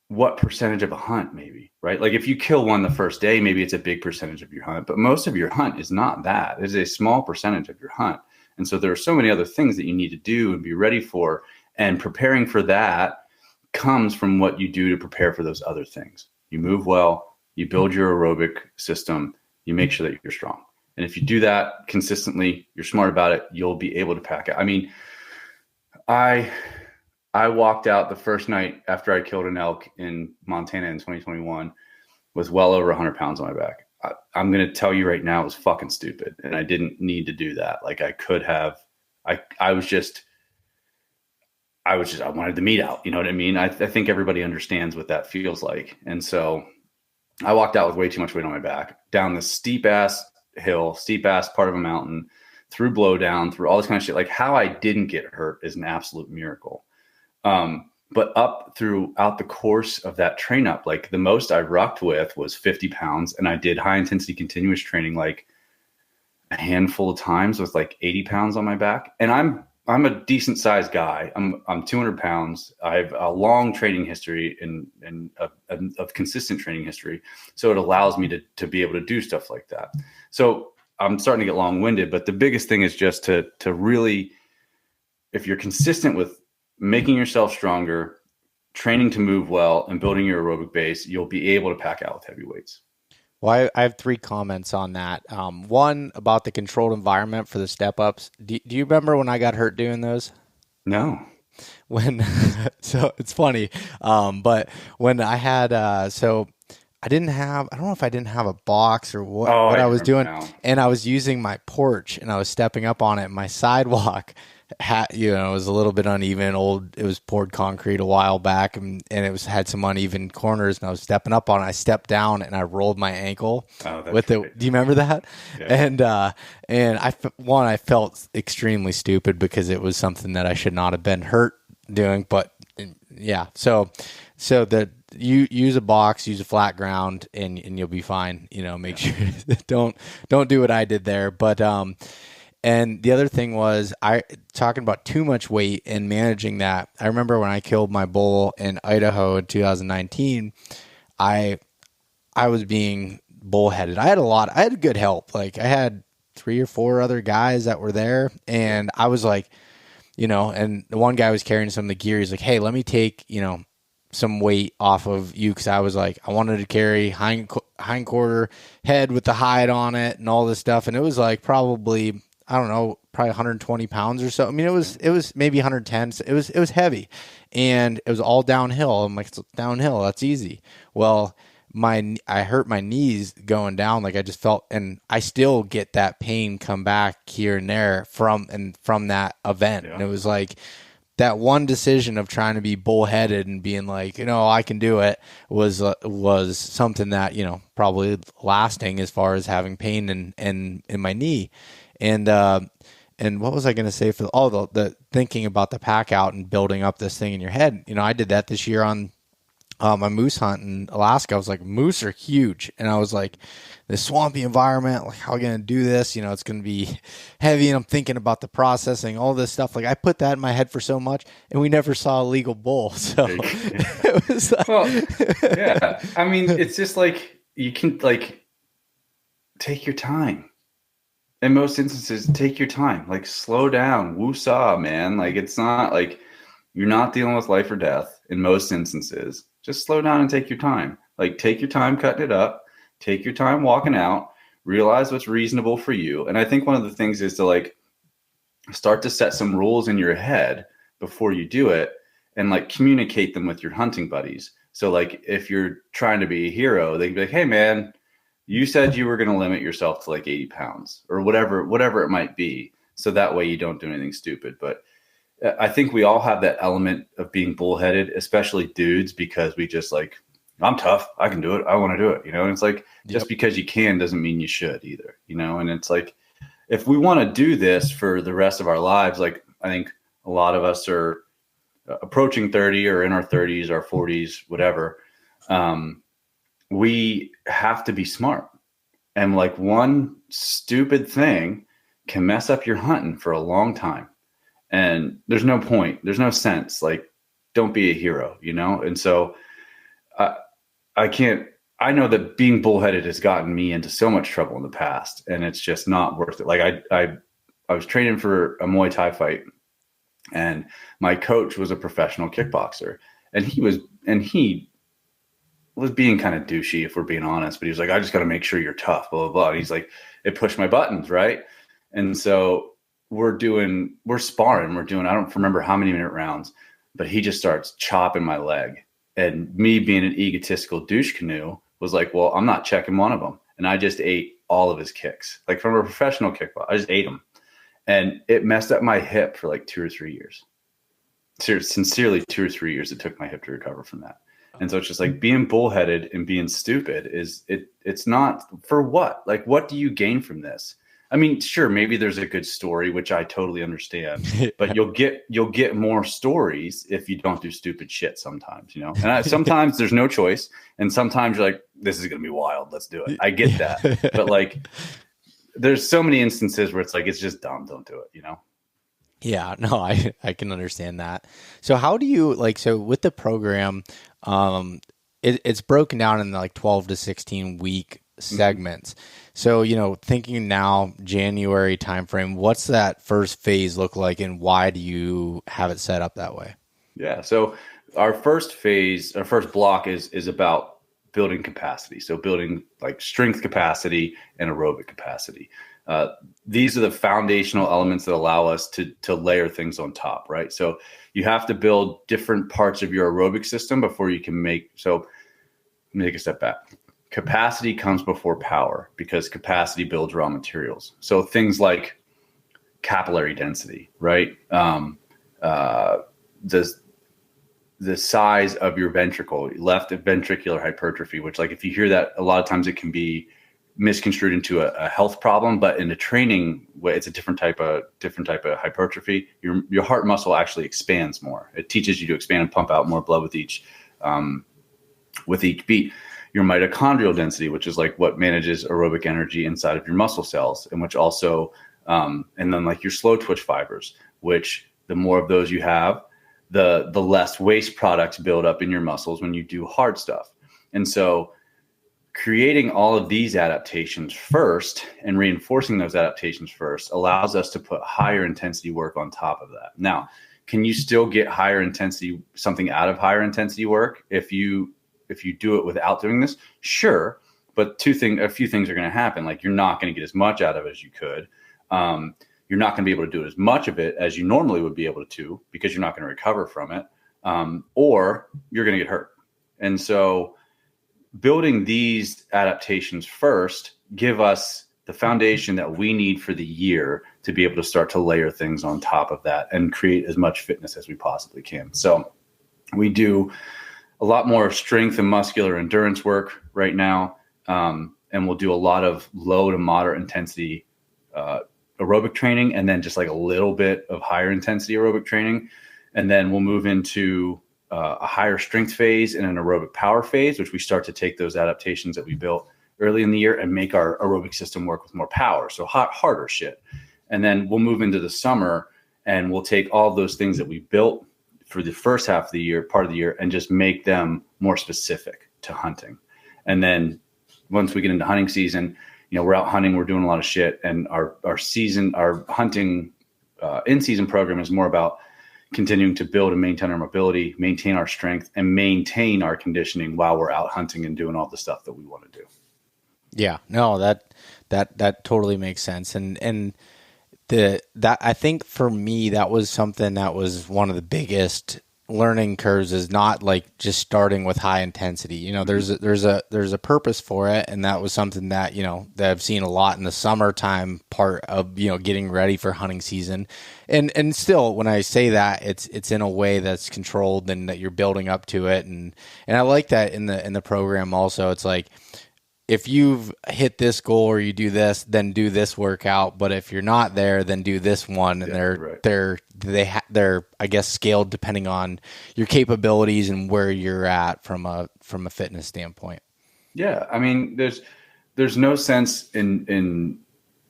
what percentage of a hunt maybe, right? Like if you kill one the first day, maybe it's a big percentage of your hunt, but most of your hunt is not that. It is a small percentage of your hunt. And so there are so many other things that you need to do and be ready for. And preparing for that comes from what you do to prepare for those other things. You move well, you build your aerobic system, you make sure that you're strong. And if you do that consistently, you're smart about it, you'll be able to pack out. I mean, I walked out the first night after I killed an elk in Montana in 2021 with well over 100 pounds on my back. I'm going to tell you right now, it was fucking stupid. And I didn't need to do that. Like I could have, I wanted the meat out. You know what I mean? I think everybody understands what that feels like. And so I walked out with way too much weight on my back down this steep ass hill, steep ass part of a mountain, through blowdown, through all this kind of shit. Like how I didn't get hurt is an absolute miracle. But up throughout the course of that train up, like the most I rucked with was 50 pounds. And I did high intensity continuous training, like a handful of times with like 80 pounds on my back. And I'm a decent sized guy. I'm 200 pounds. I have a long training history and of consistent training history. So it allows me to be able to do stuff like that. So I'm starting to get long winded, but the biggest thing is just to really if you're consistent with making yourself stronger, training to move well, and building your aerobic base, you'll be able to pack out with heavy weights. Well, I have 3 comments on that. One about the controlled environment for the step ups. Do you remember when I got hurt doing those? No. When so it's funny, but when I had so I didn't have, I don't know if I didn't have a box or what I was doing, and I was using my porch and I was stepping up on it. And my sidewalk had, was a little bit uneven. It was poured concrete a while back, and it had some uneven corners. And I was stepping up on it. I stepped down and I rolled my ankle with the. Do you remember that? Yeah. And I felt extremely stupid because it was something that I should not have been hurt doing. But yeah, so that. You use a box, use a flat ground, and you'll be fine. Make sure don't do what I did there. But and the other thing was talking about too much weight and managing that. I remember when I killed my bull in Idaho in 2019, I was being bullheaded. I had good help. Like I had 3 or 4 other guys that were there, and I was like, and the one guy was carrying some of the gear. He's like, "Hey, let me take, some weight off of you," because I was like, I wanted to carry hind quarter head with the hide on it and all this stuff, and it was like probably, I don't know, probably 120 pounds or so. I mean, it was maybe 110. So it was heavy, and it was all downhill. I'm like, it's downhill, that's easy. Well, I hurt my knees going down. Like I just felt, and I still get that pain come back here and there from that event. Yeah. And it was like, that one decision of trying to be bullheaded and being like, I can do it was something that, probably lasting as far as having pain in my knee. And what was I going to say for the thinking about the pack out and building up this thing in your head? I did that this year on my moose hunt in Alaska. I was like, moose are huge. And I was like, this swampy environment, like, how are we going to do this? It's going to be heavy. And I'm thinking about the processing, all this stuff. Like I put that in my head for so much, and we never saw a legal bull. So it was like, well, yeah. I mean, it's just like, you can take your time. In most instances, take your time, like slow down, woo-saw, man. Like, it's not like you're not dealing with life or death in most instances. Just slow down and take your time. Like, take your time cutting it up. Take your time walking out. Realize what's reasonable for you. And I think one of the things is to start to set some rules in your head before you do it, and communicate them with your hunting buddies. So if you're trying to be a hero, they can be like, "Hey man, you said you were going to limit yourself to 80 pounds or whatever it might be." So that way you don't do anything stupid. But I think we all have that element of being bullheaded, especially dudes, because we just I'm tough. I can do it. I want to do it. And it's just because you can doesn't mean you should either, and it's if we want to do this for the rest of our lives, I think a lot of us are approaching 30 or in our 30s, our 40s, whatever. We have to be smart. And one stupid thing can mess up your hunting for a long time. And there's no point. There's no sense. Don't be a hero, And so I know that being bullheaded has gotten me into so much trouble in the past, and it's just not worth it. I was training for a Muay Thai fight, and my coach was a professional kickboxer, and he was being kind of douchey, if we're being honest, but he was like, "I just got to make sure you're tough, blah, blah, blah." And he's like, it pushed my buttons. Right. And so we're sparring, I don't remember how many minute rounds, but he just starts chopping my leg. And me being an egotistical douche canoe was like, well, I'm not checking one of them. And I just ate all of his kicks, from a professional kickboxer. I just ate them. And it messed up my hip for 2 or 3 years. Sincerely, 2 or 3 years it took my hip to recover from that. And so it's just being bullheaded and being stupid it's not for what? What do you gain from this? I mean, sure, maybe there's a good story, which I totally understand, but you'll get more stories if you don't do stupid shit sometimes, and sometimes there's no choice. And sometimes you're like, this is going to be wild. Let's do it. I get that. But there's so many instances where it's just dumb. Don't do it, Yeah, no, I can understand that. So how do you so with the program, it's broken down in 12 to 16 week segments. So, thinking now January timeframe, what's that first phase look like, and why do you have it set up that way? Yeah. So our first block is about building capacity. So building like strength capacity and aerobic capacity. These are the foundational elements that allow us to layer things on top, right? So you have to build different parts of your aerobic system before you can let me take a step back. Capacity comes before power because capacity builds raw materials. So things like capillary density, right? The size of your ventricle, left ventricular hypertrophy, which, like, if you hear that, a lot of times it can be misconstrued into a health problem, but in a training way, it's a different type of hypertrophy. Your heart muscle actually expands more. It teaches you to expand and pump out more blood with each beat. Your mitochondrial density, which is like what manages aerobic energy inside of your muscle cells, and which also, and then like your slow twitch fibers, which the more of those you have, the less waste products build up in your muscles when you do hard stuff. And so creating all of these adaptations first and reinforcing those adaptations first allows us to put higher intensity work on top of that. Now, can you still get something out of higher intensity work if you do it without doing this? Sure. But a few things are going to happen. Like, you're not going to get as much out of it as you could. You're not going to be able to do as much of it as you normally would be able to, because you're not going to recover from it, or you're going to get hurt. And so building these adaptations first give us the foundation that we need for the year to be able to start to layer things on top of that and create as much fitness as we possibly can. So we do a lot more strength and muscular endurance work right now, and we'll do a lot of low to moderate intensity aerobic training, and then just like a little bit of higher intensity aerobic training. And then we'll move into a higher strength phase and an aerobic power phase, which we start to take those adaptations that we built early in the year and make our aerobic system work with more power. So harder shit. And then we'll move into the summer and we'll take all of those things that we built for the first half of the year, part of the year, and just make them more specific to hunting. And then once we get into hunting season, we're out hunting, we're doing a lot of shit. And our hunting in-season program is more about continuing to build and maintain our mobility, maintain our strength, and maintain our conditioning while we're out hunting and doing all the stuff that we want to do. Yeah, no, that totally makes sense. And that I think for me, that was something that was one of the biggest learning curves, is not like just starting with high intensity. There's a purpose for it, and that was something that that I've seen a lot in the summertime part of getting ready for hunting season. And still, when I say that, it's in a way that's controlled and that you're building up to it, and I like that in the program also. It's like, if you've hit this goal or you do this, then do this workout. But if you're not there, then do this one. And they're I guess scaled depending on your capabilities and where you're at from a fitness standpoint. Yeah, I mean, there's no sense in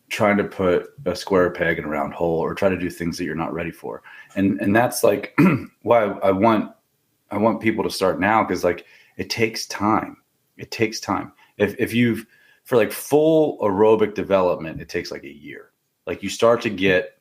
trying to put a square peg in a round hole or try to do things that you're not ready for. And that's like why I want people to start now, because like it takes time. It takes time. If you've, for like full aerobic development, it takes like a year. Like, you start to get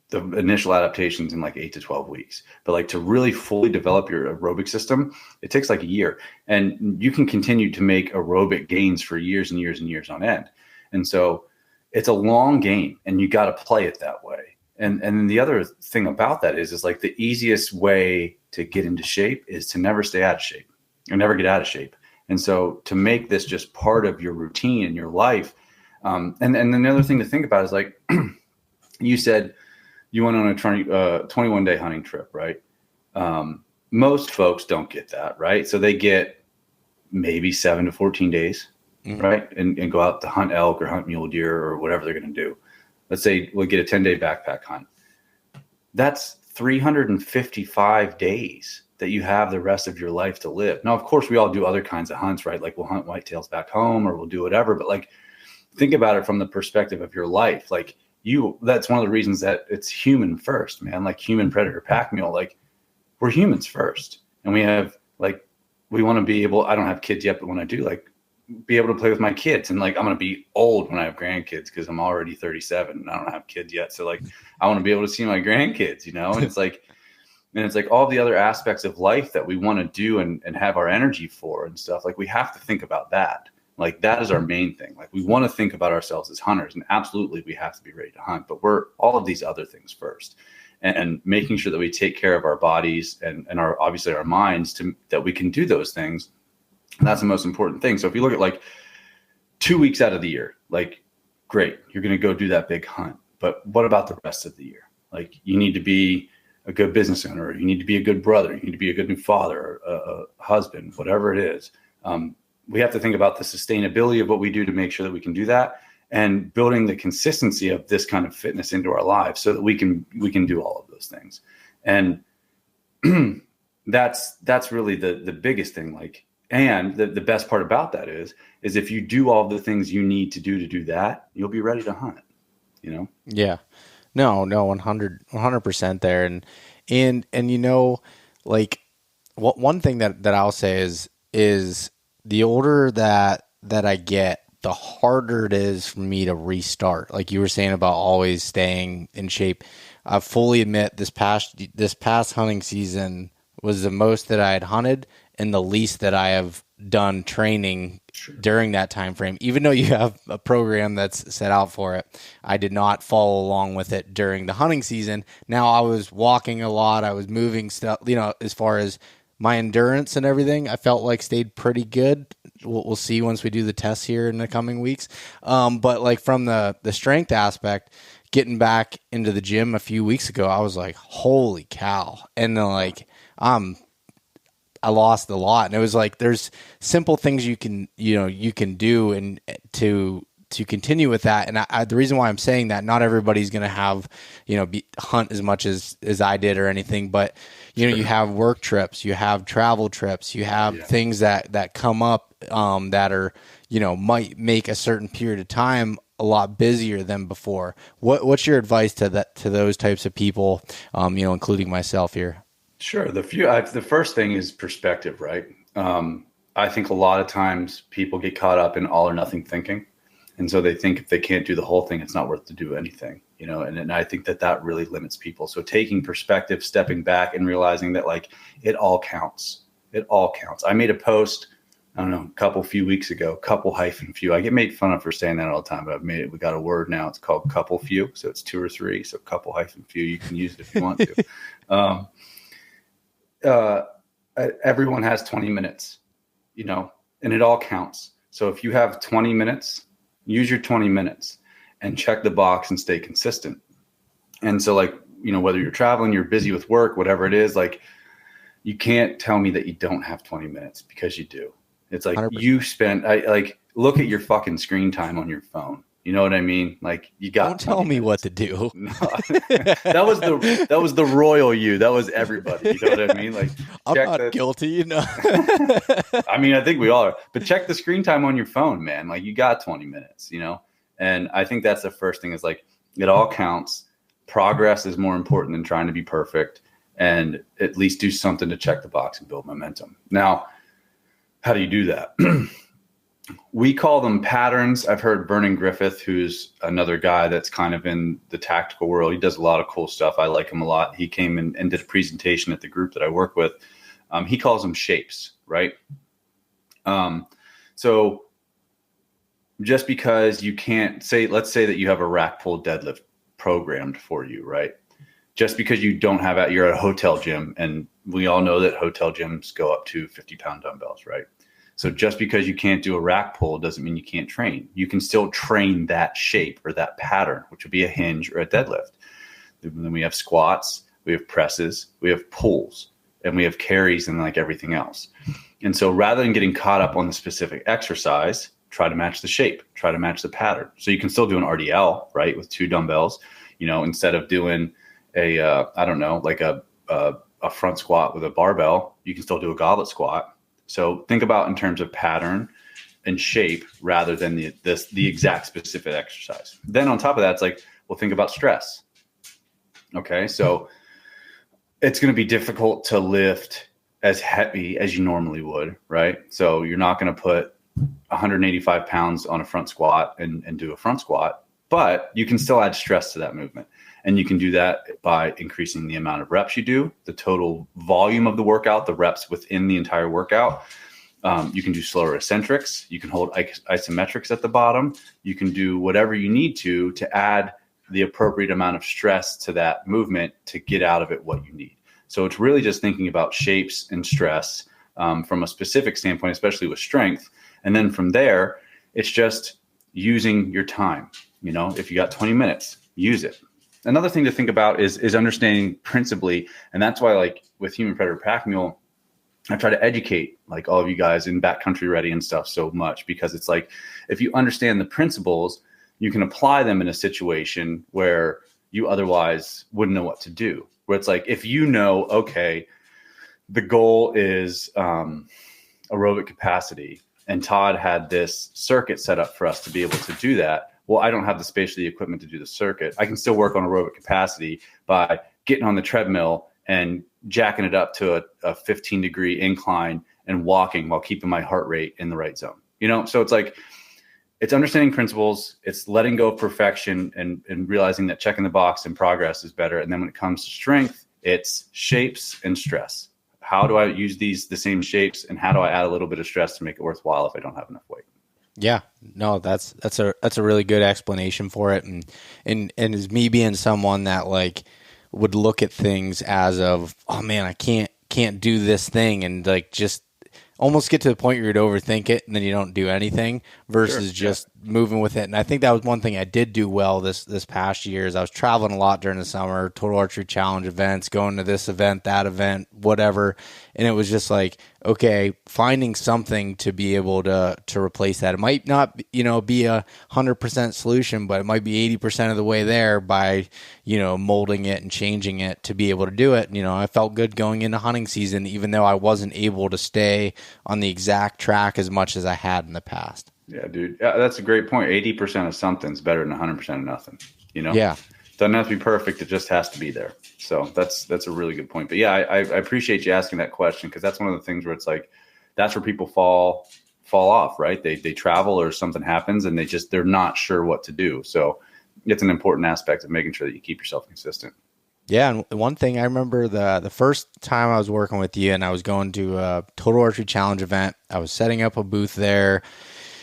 the initial adaptations in like 8 to 12 weeks, but like to really fully develop your aerobic system, it takes like a year. And you can continue to make aerobic gains for years and years and years on end. And so it's a long game, and you got to play it that way. And then the other thing about that is like the easiest way to get into shape is to never stay out of shape or never get out of shape. And so to make this just part of your routine in your life. And then the other thing to think about is, like, you said you went on a 21-day hunting trip, right? Most folks don't get that, right? So they get maybe 7 to 14 days, right? And go out to hunt elk or hunt mule deer or whatever they're going to do. Let's say we'll get a 10-day backpack hunt. That's 355 days that you have the rest of your life to live. Now, of course, we all do other kinds of hunts, right? Like, we'll hunt whitetails back home, or we'll do whatever. But like, think about it from the perspective of your life. Like, that's one of the reasons that it's human first, man. Like, Human Predator Pack Mule, like, we're humans first. And we have, like, we want to be able, I don't have kids yet, but when I do, like, be able to play with my kids. And like, I'm going to be old when I have grandkids because I'm already 37 and I don't have kids yet. So like, I want to be able to see my grandkids, and it's like, all the other aspects of life that we want to do and have our energy for and stuff. Like, we have to think about that. Like, that is our main thing. Like, we want to think about ourselves as hunters, and absolutely we have to be ready to hunt, but we're all of these other things first, and making sure that we take care of our bodies and our, obviously our minds that we can do those things. And that's the most important thing. So if you look at like 2 weeks out of the year, like, great, you're going to go do that big hunt, but what about the rest of the year? Like, you need to be a good business owner, you need to be a good brother, you need to be a good new father, a husband, whatever it is. We have to think about the sustainability of what we do to make sure that we can do that, and building the consistency of this kind of fitness into our lives so that we can do all of those things. And that's really the biggest thing. Like, and the best part about that is if you do all the things you need to do that, you'll be ready to hunt, Yeah. No, 100% there. And like, one thing that I'll say is the older that I get, the harder it is for me to restart. Like you were saying about always staying in shape. I fully admit this past hunting season was the most that I had hunted and the least that I have done training during that time frame. Even though you have a program that's set out for it, I did not follow along with it during the hunting season. Now I was walking a lot, I was moving stuff, as far as my endurance and everything, I felt like stayed pretty good. We'll see once we do the tests here in the coming weeks. But like from the strength aspect, getting back into the gym a few weeks ago, I was like, holy cow. And then like, I lost a lot. And it was like, there's simple things you can do and to continue with that. And the reason why I'm saying that, not everybody's going to have, hunt as much as I did or anything, but you have work trips, you have travel trips, you have things that come up, that are, might make a certain period of time a lot busier than before. What's your advice to those types of people, including myself here? Sure. The first thing is perspective, right? I think a lot of times people get caught up in all or nothing thinking. And so they think if they can't do the whole thing, it's not worth to do anything, and I think that really limits people. So taking perspective, stepping back and realizing that like it all counts. It all counts. I made a post, I don't know, few weeks ago, couple-few. I get made fun of for saying that all the time, but we got a word now. It's called couple few. So it's 2 or 3. So couple-few, you can use it if you want to. Everyone has 20 minutes, and it all counts. So if you have 20 minutes, use your 20 minutes and check the box and stay consistent. And so like, whether you're traveling, you're busy with work, whatever it is, like you can't tell me that you don't have 20 minutes because you do. It's like 100%. Look at your fucking screen time on your phone. You know what I mean? Like you got. Don't tell me what to do. No, that was the royal you. That was everybody. You know what I mean? Like I'm not guilty. I mean, I think we all are. But check the screen time on your phone, man. Like you got 20 minutes. And I think that's the first thing. Is like it all counts. Progress is more important than trying to be perfect. And at least do something to check the box and build momentum. Now, how do you do that? We call them patterns. I've heard Vernon Griffith, who's another guy that's kind of in the tactical world. He does a lot of cool stuff. I like him a lot. He came and did a presentation at the group that I work with. He calls them shapes, right? So just because you can't let's say that you have a rack pull deadlift programmed for you, right? Just because you don't have you're at a hotel gym, and we all know that hotel gyms go up to 50-pound dumbbells, right? So just because you can't do a rack pull doesn't mean you can't train. You can still train that shape or that pattern, which would be a hinge or a deadlift. Then we have squats, we have presses, we have pulls, and we have carries and like everything else. And so rather than getting caught up on the specific exercise, try to match the shape, try to match the pattern. So you can still do an RDL, right, with 2 dumbbells, instead of doing a front squat with a barbell, you can still do a goblet squat. So think about in terms of pattern and shape rather than the exact specific exercise. Then on top of that, it's like, well, think about stress. Okay, so it's going to be difficult to lift as heavy as you normally would, right? So you're not going to put 185 pounds on a front squat and do a front squat, but you can still add stress to that movement. And you can do that by increasing the amount of reps you do, the total volume of the workout, the reps within the entire workout. You can do slower eccentrics. You can hold isometrics at the bottom. You can do whatever you need to add the appropriate amount of stress to that movement to get out of it what you need. So it's really just thinking about shapes and stress from a specific standpoint, especially with strength. And then from there, it's just using your time. You know, if you got 20 minutes, use it. Another thing to think about is understanding principally, and that's why, like with Human Predator Pack Mule, I try to educate like all of you guys in backcountry ready and stuff so much, because it's like, if you understand the principles, you can apply them in a situation where you otherwise wouldn't know what to do. Where it's like, if you know, okay, the goal is aerobic capacity, and Todd had this circuit set up for us to be able to do that. Well, I don't have the space or the equipment to do the circuit. I can still work on aerobic capacity by getting on the treadmill and jacking it up to a 15-degree incline and walking while keeping my heart rate in the right zone. You know, so it's like, it's understanding principles, it's letting go of perfection and realizing that checking the box and progress is better. And then when it comes to strength, it's shapes and stress. How do I use the same shapes, and how do I add a little bit of stress to make it worthwhile if I don't have enough weight? Yeah, no, that's a really good explanation for it. And as me being someone that like would look at things as of, oh man, I can't do this thing, and like just almost get to the point where you'd overthink it and then you don't do anything versus just moving with it. And I think that was one thing I did do well this past year is I was traveling a lot during the summer, Total Archery Challenge events, going to this event, that event, whatever. And it was just like, okay, finding something to be able to replace that. It might not, be a 100% solution, but it might be 80% of the way there by, molding it and changing it to be able to do it. I felt good going into hunting season, even though I wasn't able to stay on the exact track as much as I had in the past. Yeah, dude. Yeah, that's a great point. 80% of something's better than 100% of nothing. Yeah. Doesn't have to be perfect. It just has to be there. So that's a really good point. But yeah, I appreciate you asking that question, because that's one of the things where it's like, that's where people fall off, right? They travel or something happens and they're not sure what to do. So it's an important aspect of making sure that you keep yourself consistent. Yeah. And one thing I remember the first time I was working with you and I was going to a Total Archery Challenge event, I was setting up a booth there.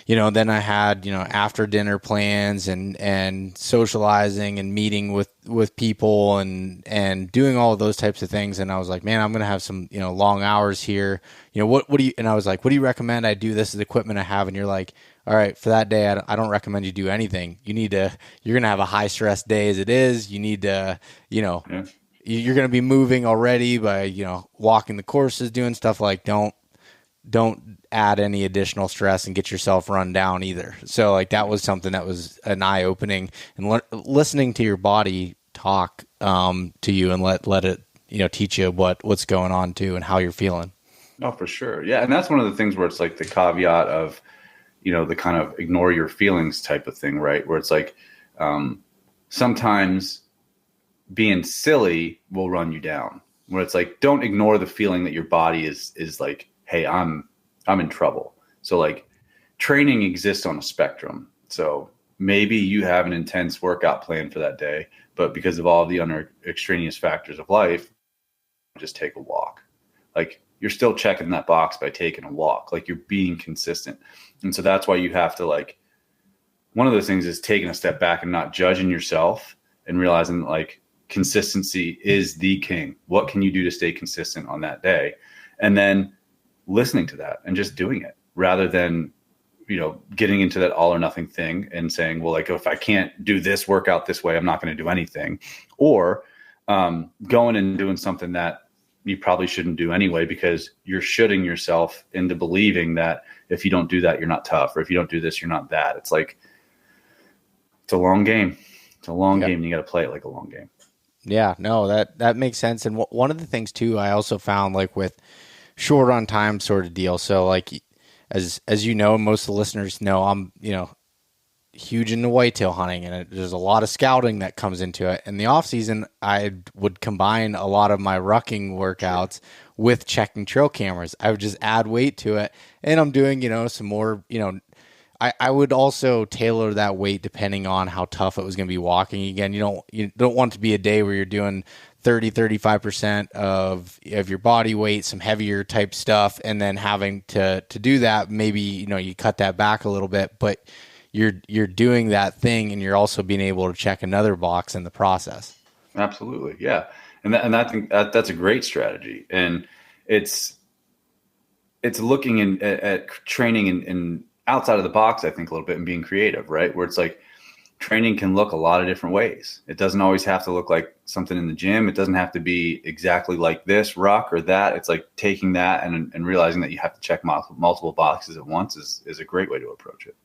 Then I had, after dinner plans and socializing and meeting with people and doing all of those types of things. And I was like, man, I'm going to have some, long hours here. What do you, and I was like, what do you recommend I do? This is the equipment I have. And you're like, all right, for that day, I don't recommend you do anything. You're going to have a high stress day as it is. You need to, you're going to be moving already by, walking the courses, doing stuff like don't add any additional stress and get yourself run down either. So like that was something that was an eye opening, and listening to your body talk to you and let it, teach you what's going on too and how you're feeling. Oh, for sure. Yeah. And that's one of the things where it's like the caveat of, the kind of ignore your feelings type of thing, right? Where it's like, sometimes being silly will run you down, where it's like, don't ignore the feeling that your body is like, hey, I'm in trouble. So like training exists on a spectrum. So maybe you have an intense workout plan for that day, but because of all the extraneous factors of life, just take a walk. Like you're still checking that box by taking a walk. Like you're being consistent. And so that's why you have to, like, one of those things is taking a step back and not judging yourself and realizing that, like, consistency is the king. What can you do to stay consistent on that day? And then listening to that and just doing it rather than, getting into that all or nothing thing and saying, well, like, if I can't do this workout this way, I'm not going to do anything. Or going and doing something that you probably shouldn't do anyway, because you're shooting yourself into believing that if you don't do that, you're not tough, or if you don't do this, you're not that. It's like, it's a long game. It's a long game, and you got to play it like a long game. Yeah, no, that makes sense. And one of the things too, I also found, like, with short on time sort of deal. So like, as most of the listeners know, I'm, huge into whitetail hunting, and there's a lot of scouting that comes into it. In the off season, I would combine a lot of my rucking workouts with checking trail cameras. I would just add weight to it, and I'm doing, some more, I would also tailor that weight depending on how tough it was going to be walking. Again, you don't want it to be a day where you're doing 35% of your body weight, some heavier type stuff, and then having to do that, maybe, you cut that back a little bit, but you're doing that thing and you're also being able to check another box in the process. Absolutely. Yeah. And I think that's a great strategy. And it's looking at training and outside of the box, I think, a little bit, and being creative, right? Where it's like training can look a lot of different ways. It doesn't always have to look like something in the gym. It doesn't have to be exactly like this ruck or that. It's like taking that and realizing that you have to check multiple boxes at once is a great way to approach it.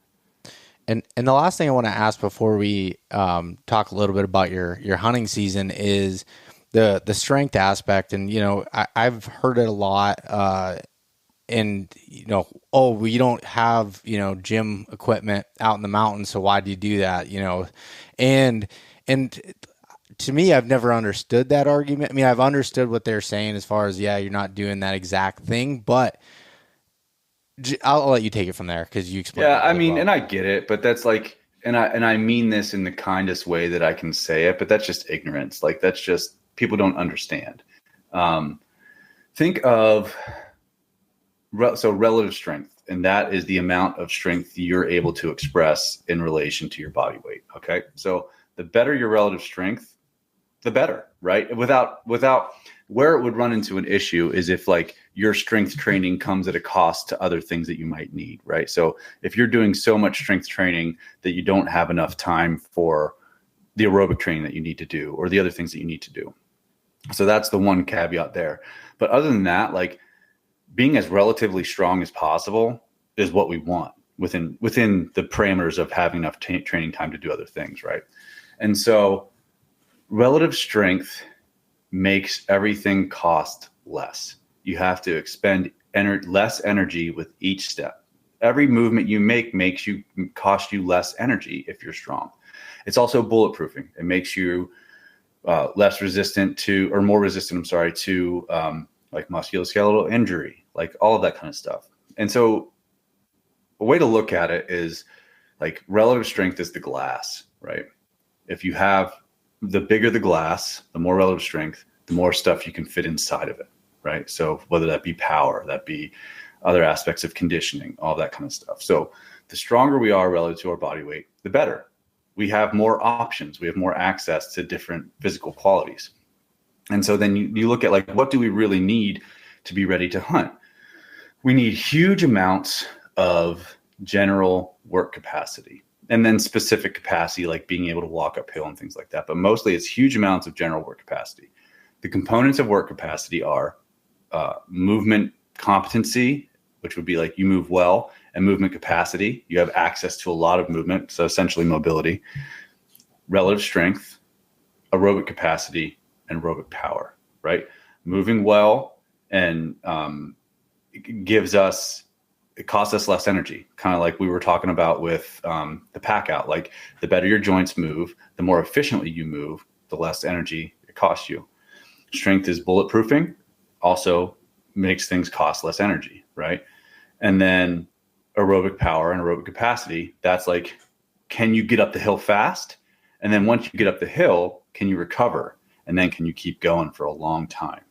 And the last thing I want to ask before we talk a little bit about your hunting season is the strength aspect. And, I've heard it a lot. And, we don't have, gym equipment out in the mountains, so why do you do that? And to me, I've never understood that argument. I mean, I've understood what they're saying as far as, you're not doing that exact thing, but I'll let you take it from there because you explained. Yeah, I mean, well. And I get it, but that's like, and I mean this in the kindest way that I can say it, but that's just ignorance. Like, that's just, people don't understand. Think of, relative strength, and that is the amount of strength you're able to express in relation to your body weight. Okay. So the better your relative strength, the better, right? Without where it would run into an issue is if like your strength training comes at a cost to other things that you might need, right? So if you're doing so much strength training that you don't have enough time for the aerobic training that you need to do or the other things that you need to do. So that's the one caveat there. But other than that, like being as relatively strong as possible is what we want within the parameters of having enough training time to do other things, right? And so relative strength makes everything cost less. You have to expend less energy with each step. Every movement you make cost you less energy if you're strong. It's also bulletproofing. It makes you less resistant to, or more resistant, to like musculoskeletal injury, like all of that kind of stuff. And so a way to look at it is like relative strength is the glass, right? If you have the bigger the glass, the more relative strength, the more stuff you can fit inside of it, right? So whether that be power, that be other aspects of conditioning, all that kind of stuff. So the stronger we are relative to our body weight, the better. We have more options. We have more access to different physical qualities. And so then you look at like, what do we really need to be ready to hunt? We need huge amounts of general work capacity. And then specific capacity, like being able to walk uphill and things like that. But mostly it's huge amounts of general work capacity. The components of work capacity are movement competency, which would be like you move well, and movement capacity. You have access to a lot of movement, so essentially mobility, relative strength, aerobic capacity, and aerobic power, right? Moving well and it costs us less energy, kind of like we were talking about with the pack out. Like the better your joints move, the more efficiently you move, the less energy it costs you. Strength is bulletproofing, also makes things cost less energy, right? And then aerobic power and aerobic capacity, that's like, can you get up the hill fast? And then once you get up the hill, can you recover? And then can you keep going for a long time,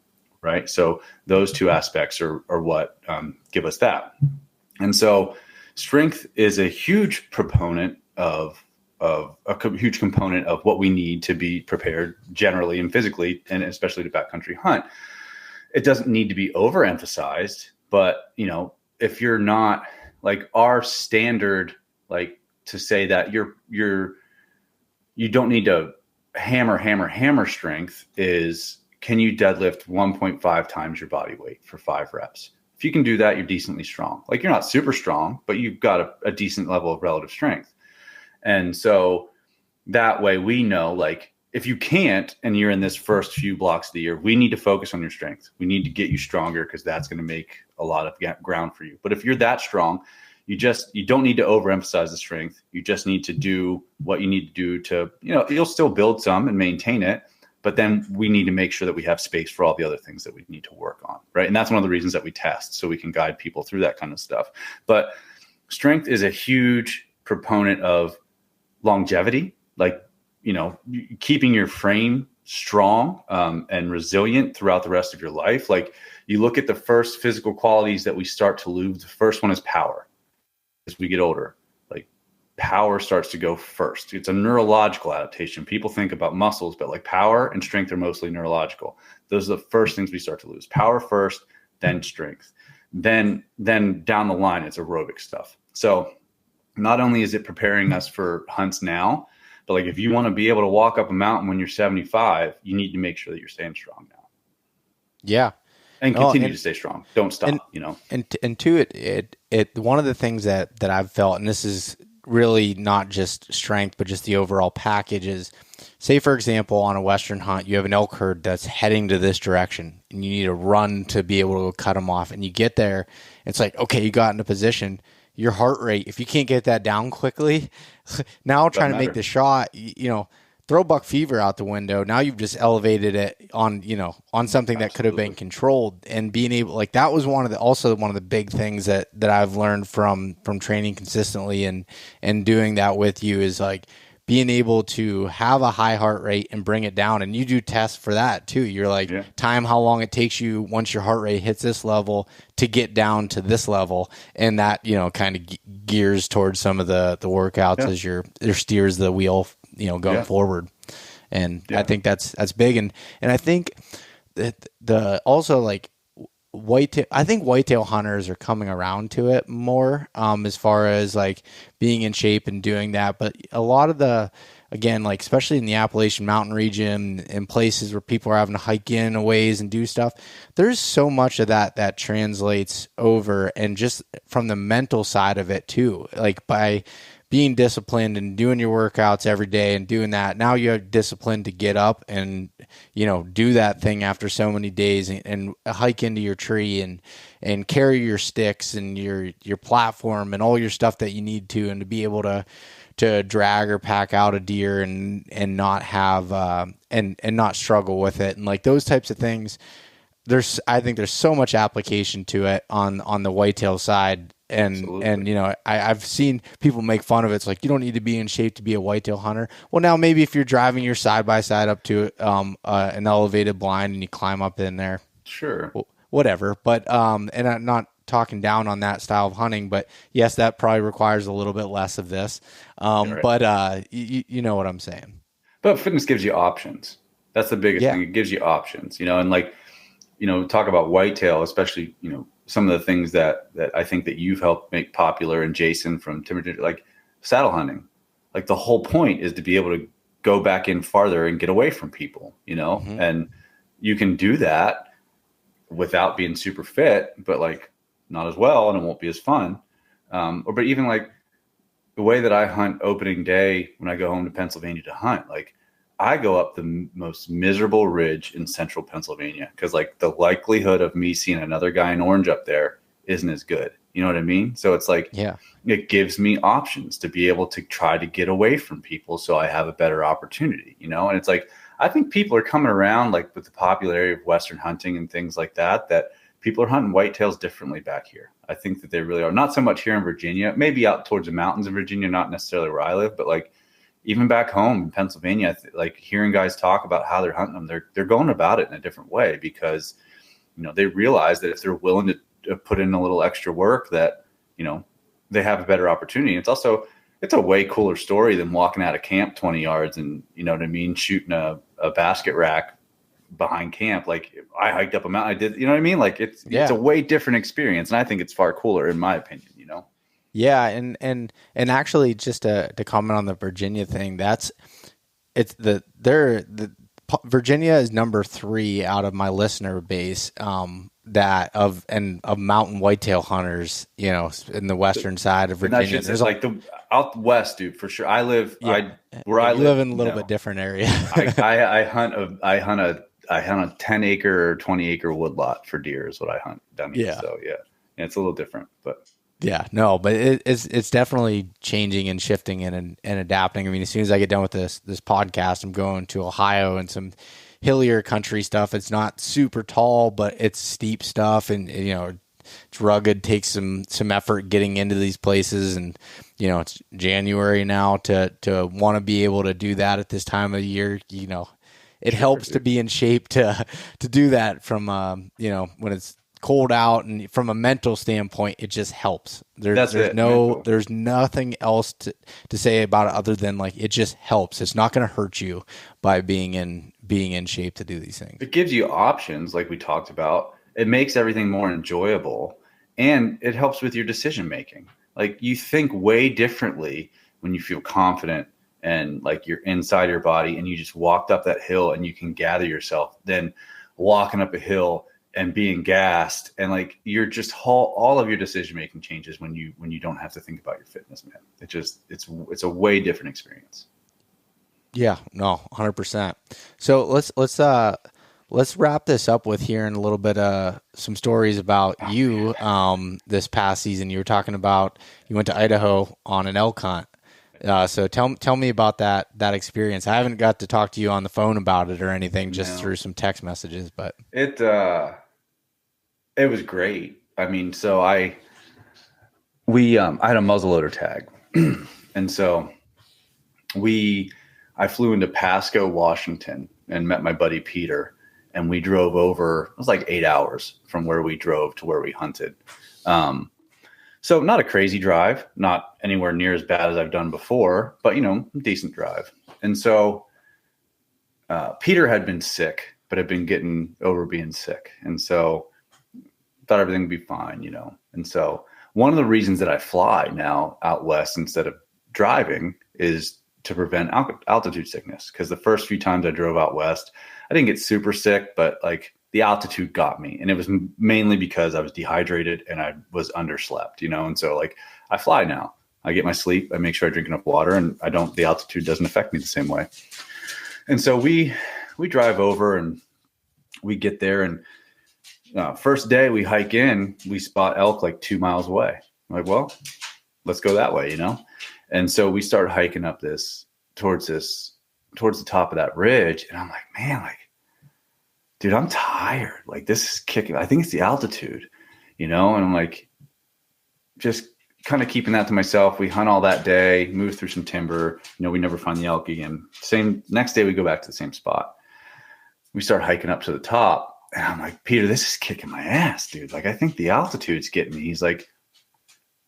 right? So those two aspects are what give us that. And so strength is a huge proponent of a huge component of what we need to be prepared generally and physically, and especially to backcountry hunt. It doesn't need to be overemphasized, but if you're not like our standard, like to say that you don't need to hammer strength is, can you deadlift 1.5 times your body weight for 5 reps? If you can do that, you're decently strong. Like you're not super strong, but you've got a decent level of relative strength. And so that way we know, like, if you can't, and you're in this first few blocks of the year, we need to focus on your strength. We need to get you stronger because that's going to make a lot of ground for you. But if you're that strong, you don't need to overemphasize the strength. You just need to do what you need to do to, you'll still build some and maintain it, but then we need to make sure that we have space for all the other things that we need to work on. Right. And that's one of the reasons that we test, so we can guide people through that kind of stuff. But strength is a huge proponent of longevity, like, keeping your frame strong and resilient throughout the rest of your life. Like, you look at the first physical qualities that we start to lose. The first one is power. As we get older, like, power starts to go first. It's a neurological adaptation. People think about muscles, but like power and strength are mostly neurological. Those are the first things we start to lose. Power first, then strength. Then down the line, it's aerobic stuff. So not only is it preparing us for hunts now, but like, if you want to be able to walk up a mountain when you're 75, you need to make sure that you're staying strong now. Yeah. And continue to stay strong. Don't stop, And to it, one of the things that I've felt, and this is really not just strength, but just the overall package, is, say, for example, on a Western hunt, you have an elk herd that's heading to this direction and you need to run to be able to cut them off. And you get there, it's like, okay, you got into position. Your heart rate, if you can't get that down quickly, now trying to make the shot, throw buck fever out the window. Now you've just elevated it on something that could have been controlled, and being able, like, that was one of the big things that I've learned from training consistently and doing that with you, is like being able to have a high heart rate and bring it down. And you do tests for that too. You're like, time how long it takes you once your heart rate hits this level to get down to this level. And that, kind of gears towards some of the workouts as your steers the wheel, going forward. And I think that's big. And I think that also, like, whitetail hunters are coming around to it more, as far as like being in shape and doing that. But a lot of again, like, especially in the Appalachian Mountain region and places where people are having to hike in a ways and do stuff, there's so much of that translates over, and just from the mental side of it too, like, by being disciplined and doing your workouts every day and doing that, now you have discipline to get up and, do that thing after so many days, and hike into your tree and carry your sticks and your platform and all your stuff that you need to, and to be able to drag or pack out a deer and not have, and not struggle with it. And like those types of things, I think there's so much application to it on the whitetail side. And I've seen people make fun of it. It's like, you don't need to be in shape to be a whitetail hunter. Well, now maybe if you're driving your side-by-side up to an elevated blind and you climb up in there, sure, whatever. But and I'm not talking down on that style of hunting, but yes, that probably requires a little bit less of this. Right. But you know what I'm saying. But fitness gives you options. That's the biggest thing. It gives you options, and like, talk about whitetail, especially, some of the things that I think that you've helped make popular, and Jason from Timber, like saddle hunting. Like, the whole point is to be able to go back in farther and get away from people, mm-hmm. And you can do that without being super fit, but like not as well, and it won't be as fun. But even like the way that I hunt opening day when I go home to Pennsylvania to hunt, like, I go up the most miserable ridge in central Pennsylvania, because like the likelihood of me seeing another guy in orange up there isn't as good. You know what I mean? So it's like, it gives me options to be able to try to get away from people, so I have a better opportunity, and it's like, I think people are coming around, like with the popularity of Western hunting and things like that people are hunting whitetails differently back here. I think that they really are. Not so much here in Virginia, maybe out towards the mountains of Virginia, not necessarily where I live, but like, even back home in Pennsylvania, like hearing guys talk about how they're hunting them, they're going about it in a different way, because, they realize that if they're willing to put in a little extra work, that, they have a better opportunity. It's a way cooler story than walking out of camp 20 yards and, shooting a basket rack behind camp. Like, I hiked up a mountain, I did, you know what I mean? Like, it's a way different experience. And I think it's far cooler, in my opinion, Yeah, and actually, just to comment on the Virginia thing, Virginia is number 3 out of my listener base, of mountain whitetail hunters, in the western side of Virginia. There's like the out west, dude, for sure. I live I live in a little bit different area. I hunt a 10-acre or 20-acre woodlot for deer is what I hunt down here. So it's a little different, but. Yeah, no, but it's definitely changing and shifting and adapting. I mean, as soon as I get done with this podcast, I'm going to Ohio and some hillier country stuff. It's not super tall, but it's steep stuff, and it's rugged. Takes some effort getting into these places, and it's January now to want to be able to do that at this time of the year. It helps to be in shape to do that from when it's cold out, and from a mental standpoint, it just helps. There's nothing else to say about it other than like it just helps. It's not going to hurt you by being in shape to do these things. It gives you options, like we talked about. It makes everything more enjoyable, and it helps with your decision making. Like you think way differently when you feel confident and like you're inside your body and you just walked up that hill and you can gather yourself, than walking up a hill and being gassed, and like you're just all of your decision making changes when you don't have to think about your fitness, man. It's a way different experience. Yeah, no, 100%. So let's wrap this up with hearing a little bit some stories about you this past season. You were talking about you went to Idaho on an elk hunt. So tell me about that experience. I haven't got to talk to you on the phone about it or anything, just through some text messages, but it was great. I mean, so I had a muzzleloader tag, and so I flew into Pasco, Washington, and met my buddy Peter, and we drove over. It was like 8 hours from where we drove to where we hunted. So not a crazy drive, not anywhere near as bad as I've done before, but decent drive. And so Peter had been sick, but had been getting over being sick, and so thought everything would be fine, And so one of the reasons that I fly now out west instead of driving is to prevent altitude sickness. Because the first few times I drove out west, I didn't get super sick, but like the altitude got me. And it was mainly because I was dehydrated and I was underslept, And so like I fly now. I get my sleep. I make sure I drink enough water, and the altitude doesn't affect me the same way. And so we drive over and we get there, and first day we hike in, we spot elk like 2 miles away. I'm like, well, let's go that way, And so we start hiking up towards the top of that ridge. And I'm like, man, like, dude, I'm tired. Like this is kicking. I think it's the altitude, And I'm like, just kind of keeping that to myself. We hunt all that day, move through some timber. We never find the elk again. Next day we go back to the same spot. We start hiking up to the top. And I'm like, Peter, this is kicking my ass, dude. Like, I think the altitude's getting me. He's like,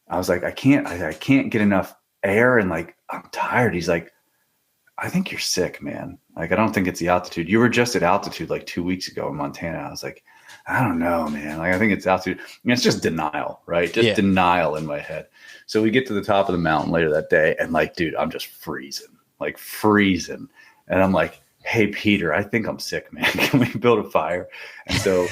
I was like, I can't get enough air, and like, I'm tired. He's like, I think you're sick, man. Like, I don't think it's the altitude. You were just at altitude like 2 weeks ago in Montana. I was like, I don't know, man. Like, I think it's altitude. It's just denial, right? Just denial in my head. So we get to the top of the mountain later that day, and like, dude, I'm just freezing. And I'm like, hey, Peter, I think I'm sick, man. Can we build a fire? And so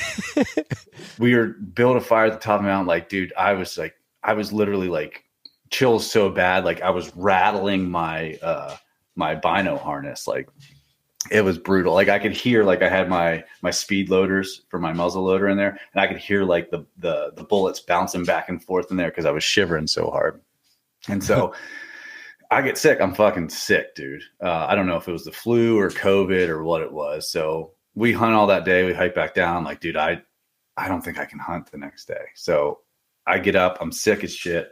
we built a fire at the top of the mountain. Like, dude, I was literally like chills so bad. Like I was rattling my bino harness. Like it was brutal. Like I could hear, like I had my speed loaders for my muzzle loader in there, and I could hear like the bullets bouncing back and forth in there because I was shivering so hard. And so I get sick. I'm fucking sick, dude. I don't know if it was the flu or COVID or what it was. So we hunt all that day. We hike back down. Like, dude, I don't think I can hunt the next day. So I get up. I'm sick as shit.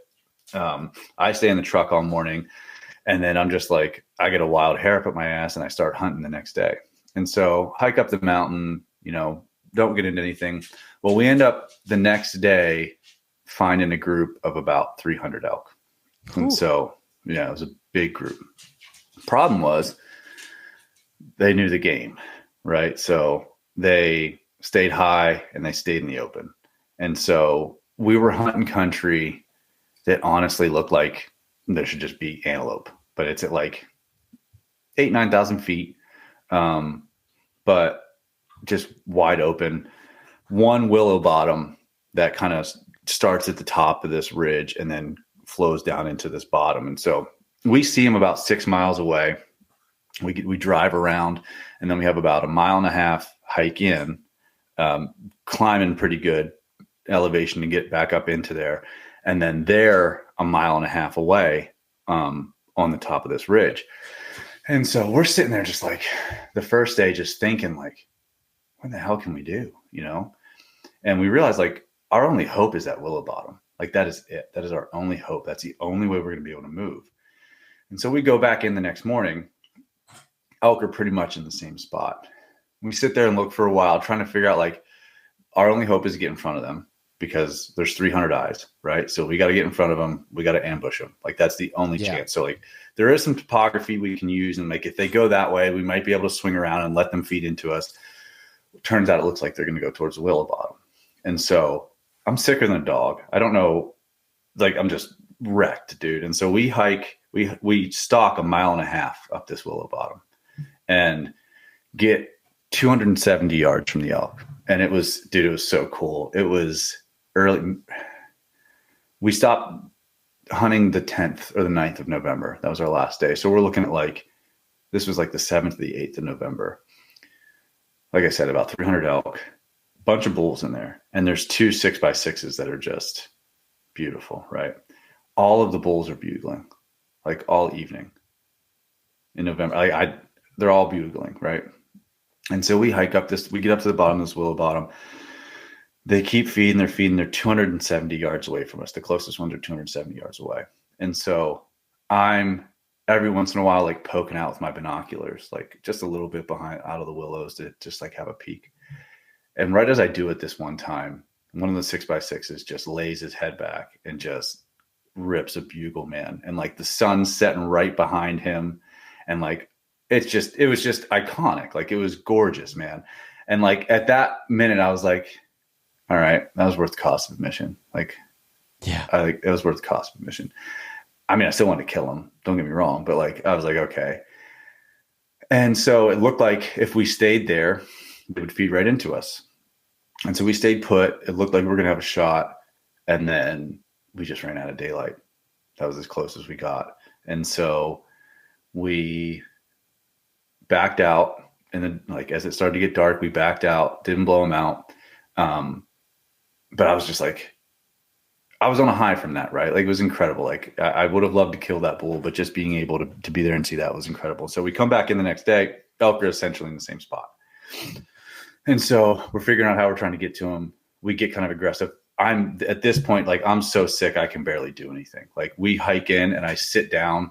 I stay in the truck all morning. And then I'm just like, I get a wild hair up my ass and I start hunting the next day. And so hike up the mountain, don't get into anything. Well, we end up the next day finding a group of about 300 elk. Cool. And so, it was a big group. Problem was they knew the game, right? So they stayed high and they stayed in the open. And so we were hunting country that honestly looked like there should just be antelope, but it's at like 9,000 feet. But just wide open, one willow bottom that kind of starts at the top of this ridge and then flows down into this bottom. And so we see them about 6 miles away. We drive around, and then we have about 1.5 miles hike in, climbing pretty good elevation to get back up into there. And then they're a mile and a half away on the top of this ridge. And so we're sitting there just like the first day, just thinking like, what the hell can we do? And we realized like our only hope is that willow bottom. Like that is it. That is our only hope. That's the only way we're going to be able to move. And so we go back in the next morning. Elk are pretty much in the same spot. We sit there and look for a while, trying to figure out like our only hope is to get in front of them because there's 300 eyes, right? So we got to get in front of them. We got to ambush them. Like that's the only chance. So like there is some topography we can use. And like if they go that way, we might be able to swing around and let them feed into us. Turns out it looks like they're going to go towards the willow bottom. And so I'm sicker than a dog. I don't know. Like I'm just wrecked, dude. And so we hike, we stalk 1.5 miles up this willow bottom and get 270 yards from the elk. And it was so cool. It was early. We stopped hunting the 10th or the 9th of November. That was our last day. So we're looking at like, this was like the 7th, the 8th of November. Like I said, about 300 elk, bunch of bulls in there. And there's 2 6x6s that are just beautiful, right? All of the bulls are bugling like all evening in November. They're all bugling, right? And so we hike up we get up to the bottom of this willow bottom. They keep feeding. They're 270 yards away from us. The closest ones are 270 yards away. And so I'm every once in a while, like poking out with my binoculars, like just a little bit behind out of the willows to just like have a peek. And right as I do it this one time, one of the 6x6s just lays his head back and just rips a bugle, man. And like the sun's setting right behind him. And like, it was just iconic. Like it was gorgeous, man. And like at that minute I was like, all right, that was worth the cost of admission. Like, yeah, it was worth the cost of admission. I mean, I still wanted to kill him. Don't get me wrong. But like, I was like, okay. And so it looked like if we stayed there, they would feed right into us. And so we stayed put. It looked like we were going to have a shot. And then we just ran out of daylight. That was as close as we got. And so we backed out. And then like, as it started to get dark, we backed out, didn't blow them out. But I was just like, I was on a high from that, right? Like it was incredible. Like I would have loved to kill that bull, but just being able to be there and see that was incredible. So we come back in the next day, elk are essentially in the same spot. And so we're figuring out how we're trying to get to them. We get kind of aggressive. I'm at this point, like I'm so sick, I can barely do anything. Like we hike in and I sit down.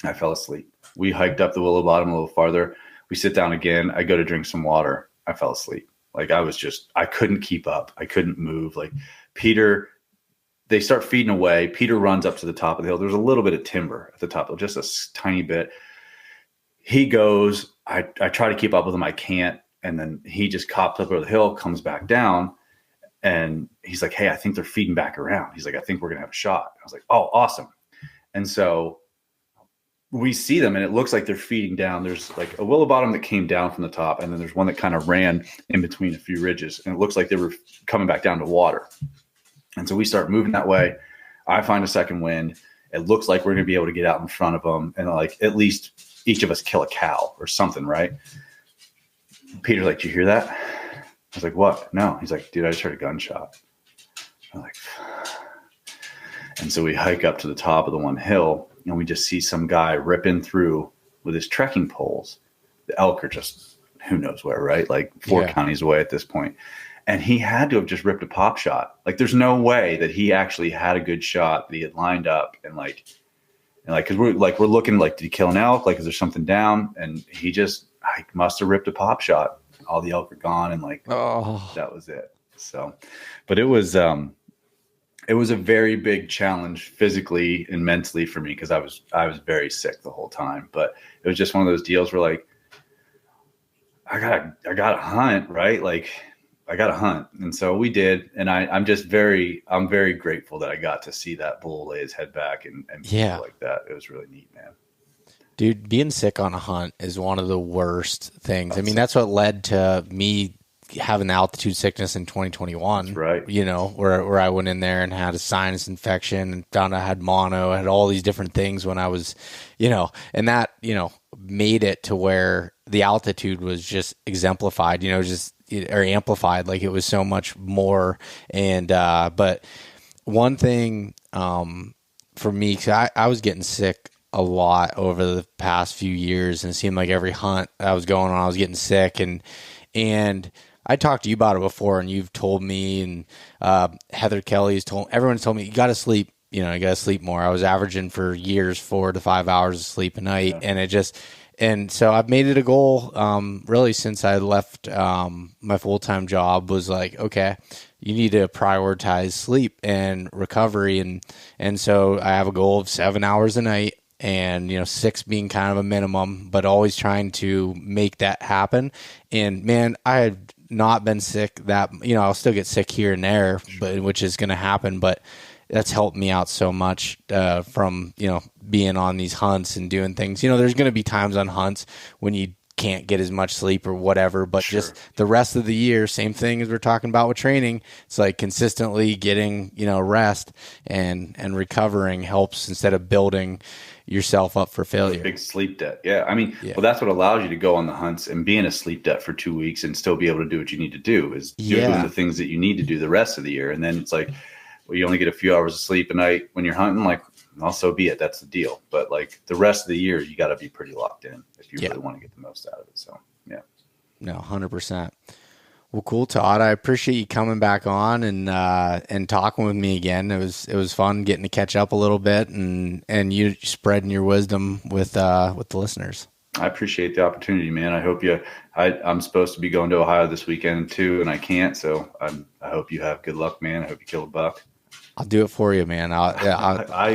I fell asleep. We hiked up the willow bottom a little farther. We sit down again. I go to drink some water. I fell asleep. Like I couldn't keep up. I couldn't move. Like Peter, they start feeding away. Peter runs up to the top of the hill. There's a little bit of timber at the top, just a tiny bit. He goes, I try to keep up with him. I can't. And then he just cops up over the hill, comes back down. And he's like, hey, I think they're feeding back around. He's like, I think we're going to have a shot. I was like, oh, awesome. And so we see them and it looks like they're feeding down. There's like a willow bottom that came down from the top. And then there's one that kind of ran in between a few ridges. And it looks like they were coming back down to water. And so we start moving that way. I find a second wind. It looks like we're going to be able to get out in front of them and like at least each of us kill a cow or something, right? Peter's like, "Do you hear that?" I was like, "What?" No. He's like, "Dude, I just heard a gunshot." I'm like, and so we hike up to the top of the one hill and we just see some guy ripping through with his trekking poles. The elk are just who knows where, right? Like 4 counties away at this point. And he had to have just ripped a pop shot. Like there's no way that he actually had a good shot that he had lined up and because we're looking like, did he kill an elk? Like, is there something down? And he just must have ripped a pop shot. All the elk are gone and that was it. So, but it was a very big challenge physically and mentally for me because I was very sick the whole time. But it was just one of those deals where like I gotta hunt, right? Like I got to hunt. And so we did. And I'm very grateful that I got to see that bull lay his head back and like that. It was really neat, man. Dude, being sick on a hunt is one of the worst things. I mean, that's what led to me having the altitude sickness in 2021. That's right. You know, where I went in there and had a sinus infection and found I had mono, I had all these different things when I was, and that, made it to where the altitude was just exemplified, or amplified. Like it was so much more. And, but one thing for me, 'cause I was getting sick a lot over the past few years, and it seemed like every hunt I was going on, I was getting sick, and I talked to you about it before, and you've told me, and Heather Kelly's everyone's told me, you got to sleep. You got to sleep more. I was averaging for years 4 to 5 hours of sleep a night, and so I've made it a goal, really since I left my full-time job, was like, okay, you need to prioritize sleep and recovery, and so I have a goal of 7 hours a night, and 6 being kind of a minimum, but always trying to make that happen. And man, I had not been sick that, I'll still get sick here and there, but which is going to happen, but that's helped me out so much from being on these hunts and doing things. There's going to be times on hunts when you can't get as much sleep or whatever, but just the rest of the year, same thing as we're talking about with training. It's like consistently getting rest and recovering helps, instead of building yourself up for failure. Big sleep debt. Yeah. I mean, well, that's what allows you to go on the hunts and be in a sleep debt for 2 weeks and still be able to do what you need to do, is doing the things that you need to do the rest of the year. And then it's like, well, you only get a few hours of sleep a night when you're hunting, like, also be it. That's the deal. But like the rest of the year, you got to be pretty locked in if you really want to get the most out of it. So, yeah. No, 100%. Well, cool, Todd. I appreciate you coming back on and talking with me again. It was fun getting to catch up a little bit and you spreading your wisdom with the listeners. I appreciate the opportunity, man. I hope I'm supposed to be going to Ohio this weekend too, and I can't. So I hope you have good luck, man. I hope you kill a buck. I'll do it for you, man. I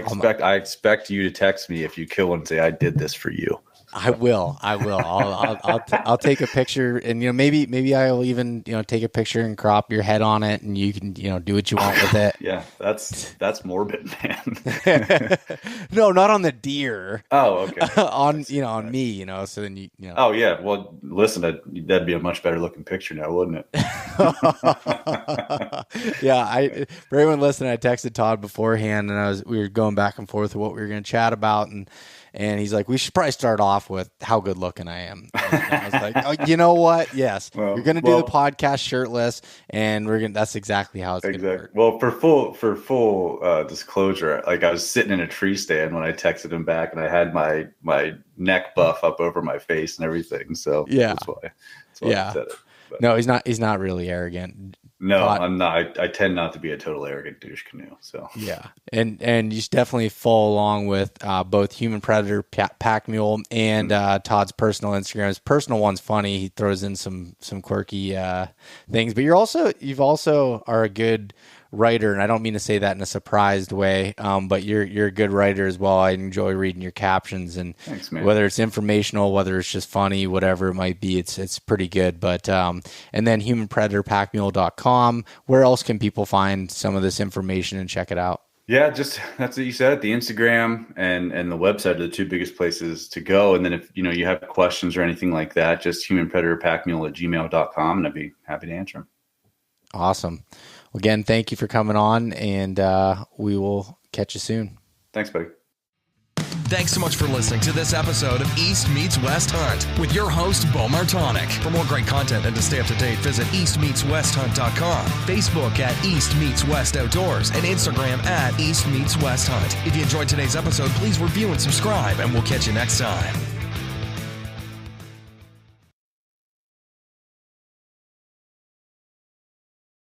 expect you to text me if you kill one and say, I did this for you. I will. I'll take a picture, and maybe I'll even take a picture and crop your head on it, and you can do what you want with it. Yeah, that's morbid, man. No, not on the deer. Oh, okay. on me, So then you. Oh yeah. Well, listen, that'd be a much better looking picture now, wouldn't it? Yeah. For everyone listening, I texted Todd beforehand, and we were going back and forth with what we were going to chat about, and he's like, we should probably start off with how good looking I am. And I was like, oh, you know what? Yes. Well, you're going to do the podcast shirtless, and that's exactly how it's going to work. Well, for full disclosure, like I was sitting in a tree stand when I texted him back, and I had my neck buff up over my face and everything. So that's why I said it. But. No, he's not really arrogant. No, I'm not. I tend not to be a total arrogant douche canoe. So yeah, and you should definitely follow along with both Human Predator Pack Mule and Todd's personal Instagram. His personal one's funny. He throws in some quirky things, but you've also are a good writer, and I don't mean to say that in a surprised way, but you're a good writer as well. I enjoy reading your captions, and thanks, man. Whether it's informational, whether it's just funny, whatever it might be, it's pretty good. But and then humanpredatorpackmule.com. Where else can people find some of this information and check it out? Yeah, just that's what you said. The Instagram and the website are the two biggest places to go. And then if you have questions or anything like that, just humanpredatorpackmule@gmail.com, and I'd be happy to answer them. Awesome. Again, thank you for coming on, and we will catch you soon. Thanks, buddy. Thanks so much for listening to this episode of East Meets West Hunt with your host, Beau Martonik. For more great content and to stay up to date, visit eastmeetswesthunt.com, Facebook at East Meets West Outdoors, and Instagram at East Meets West Hunt. If you enjoyed today's episode, please review and subscribe, and we'll catch you next time.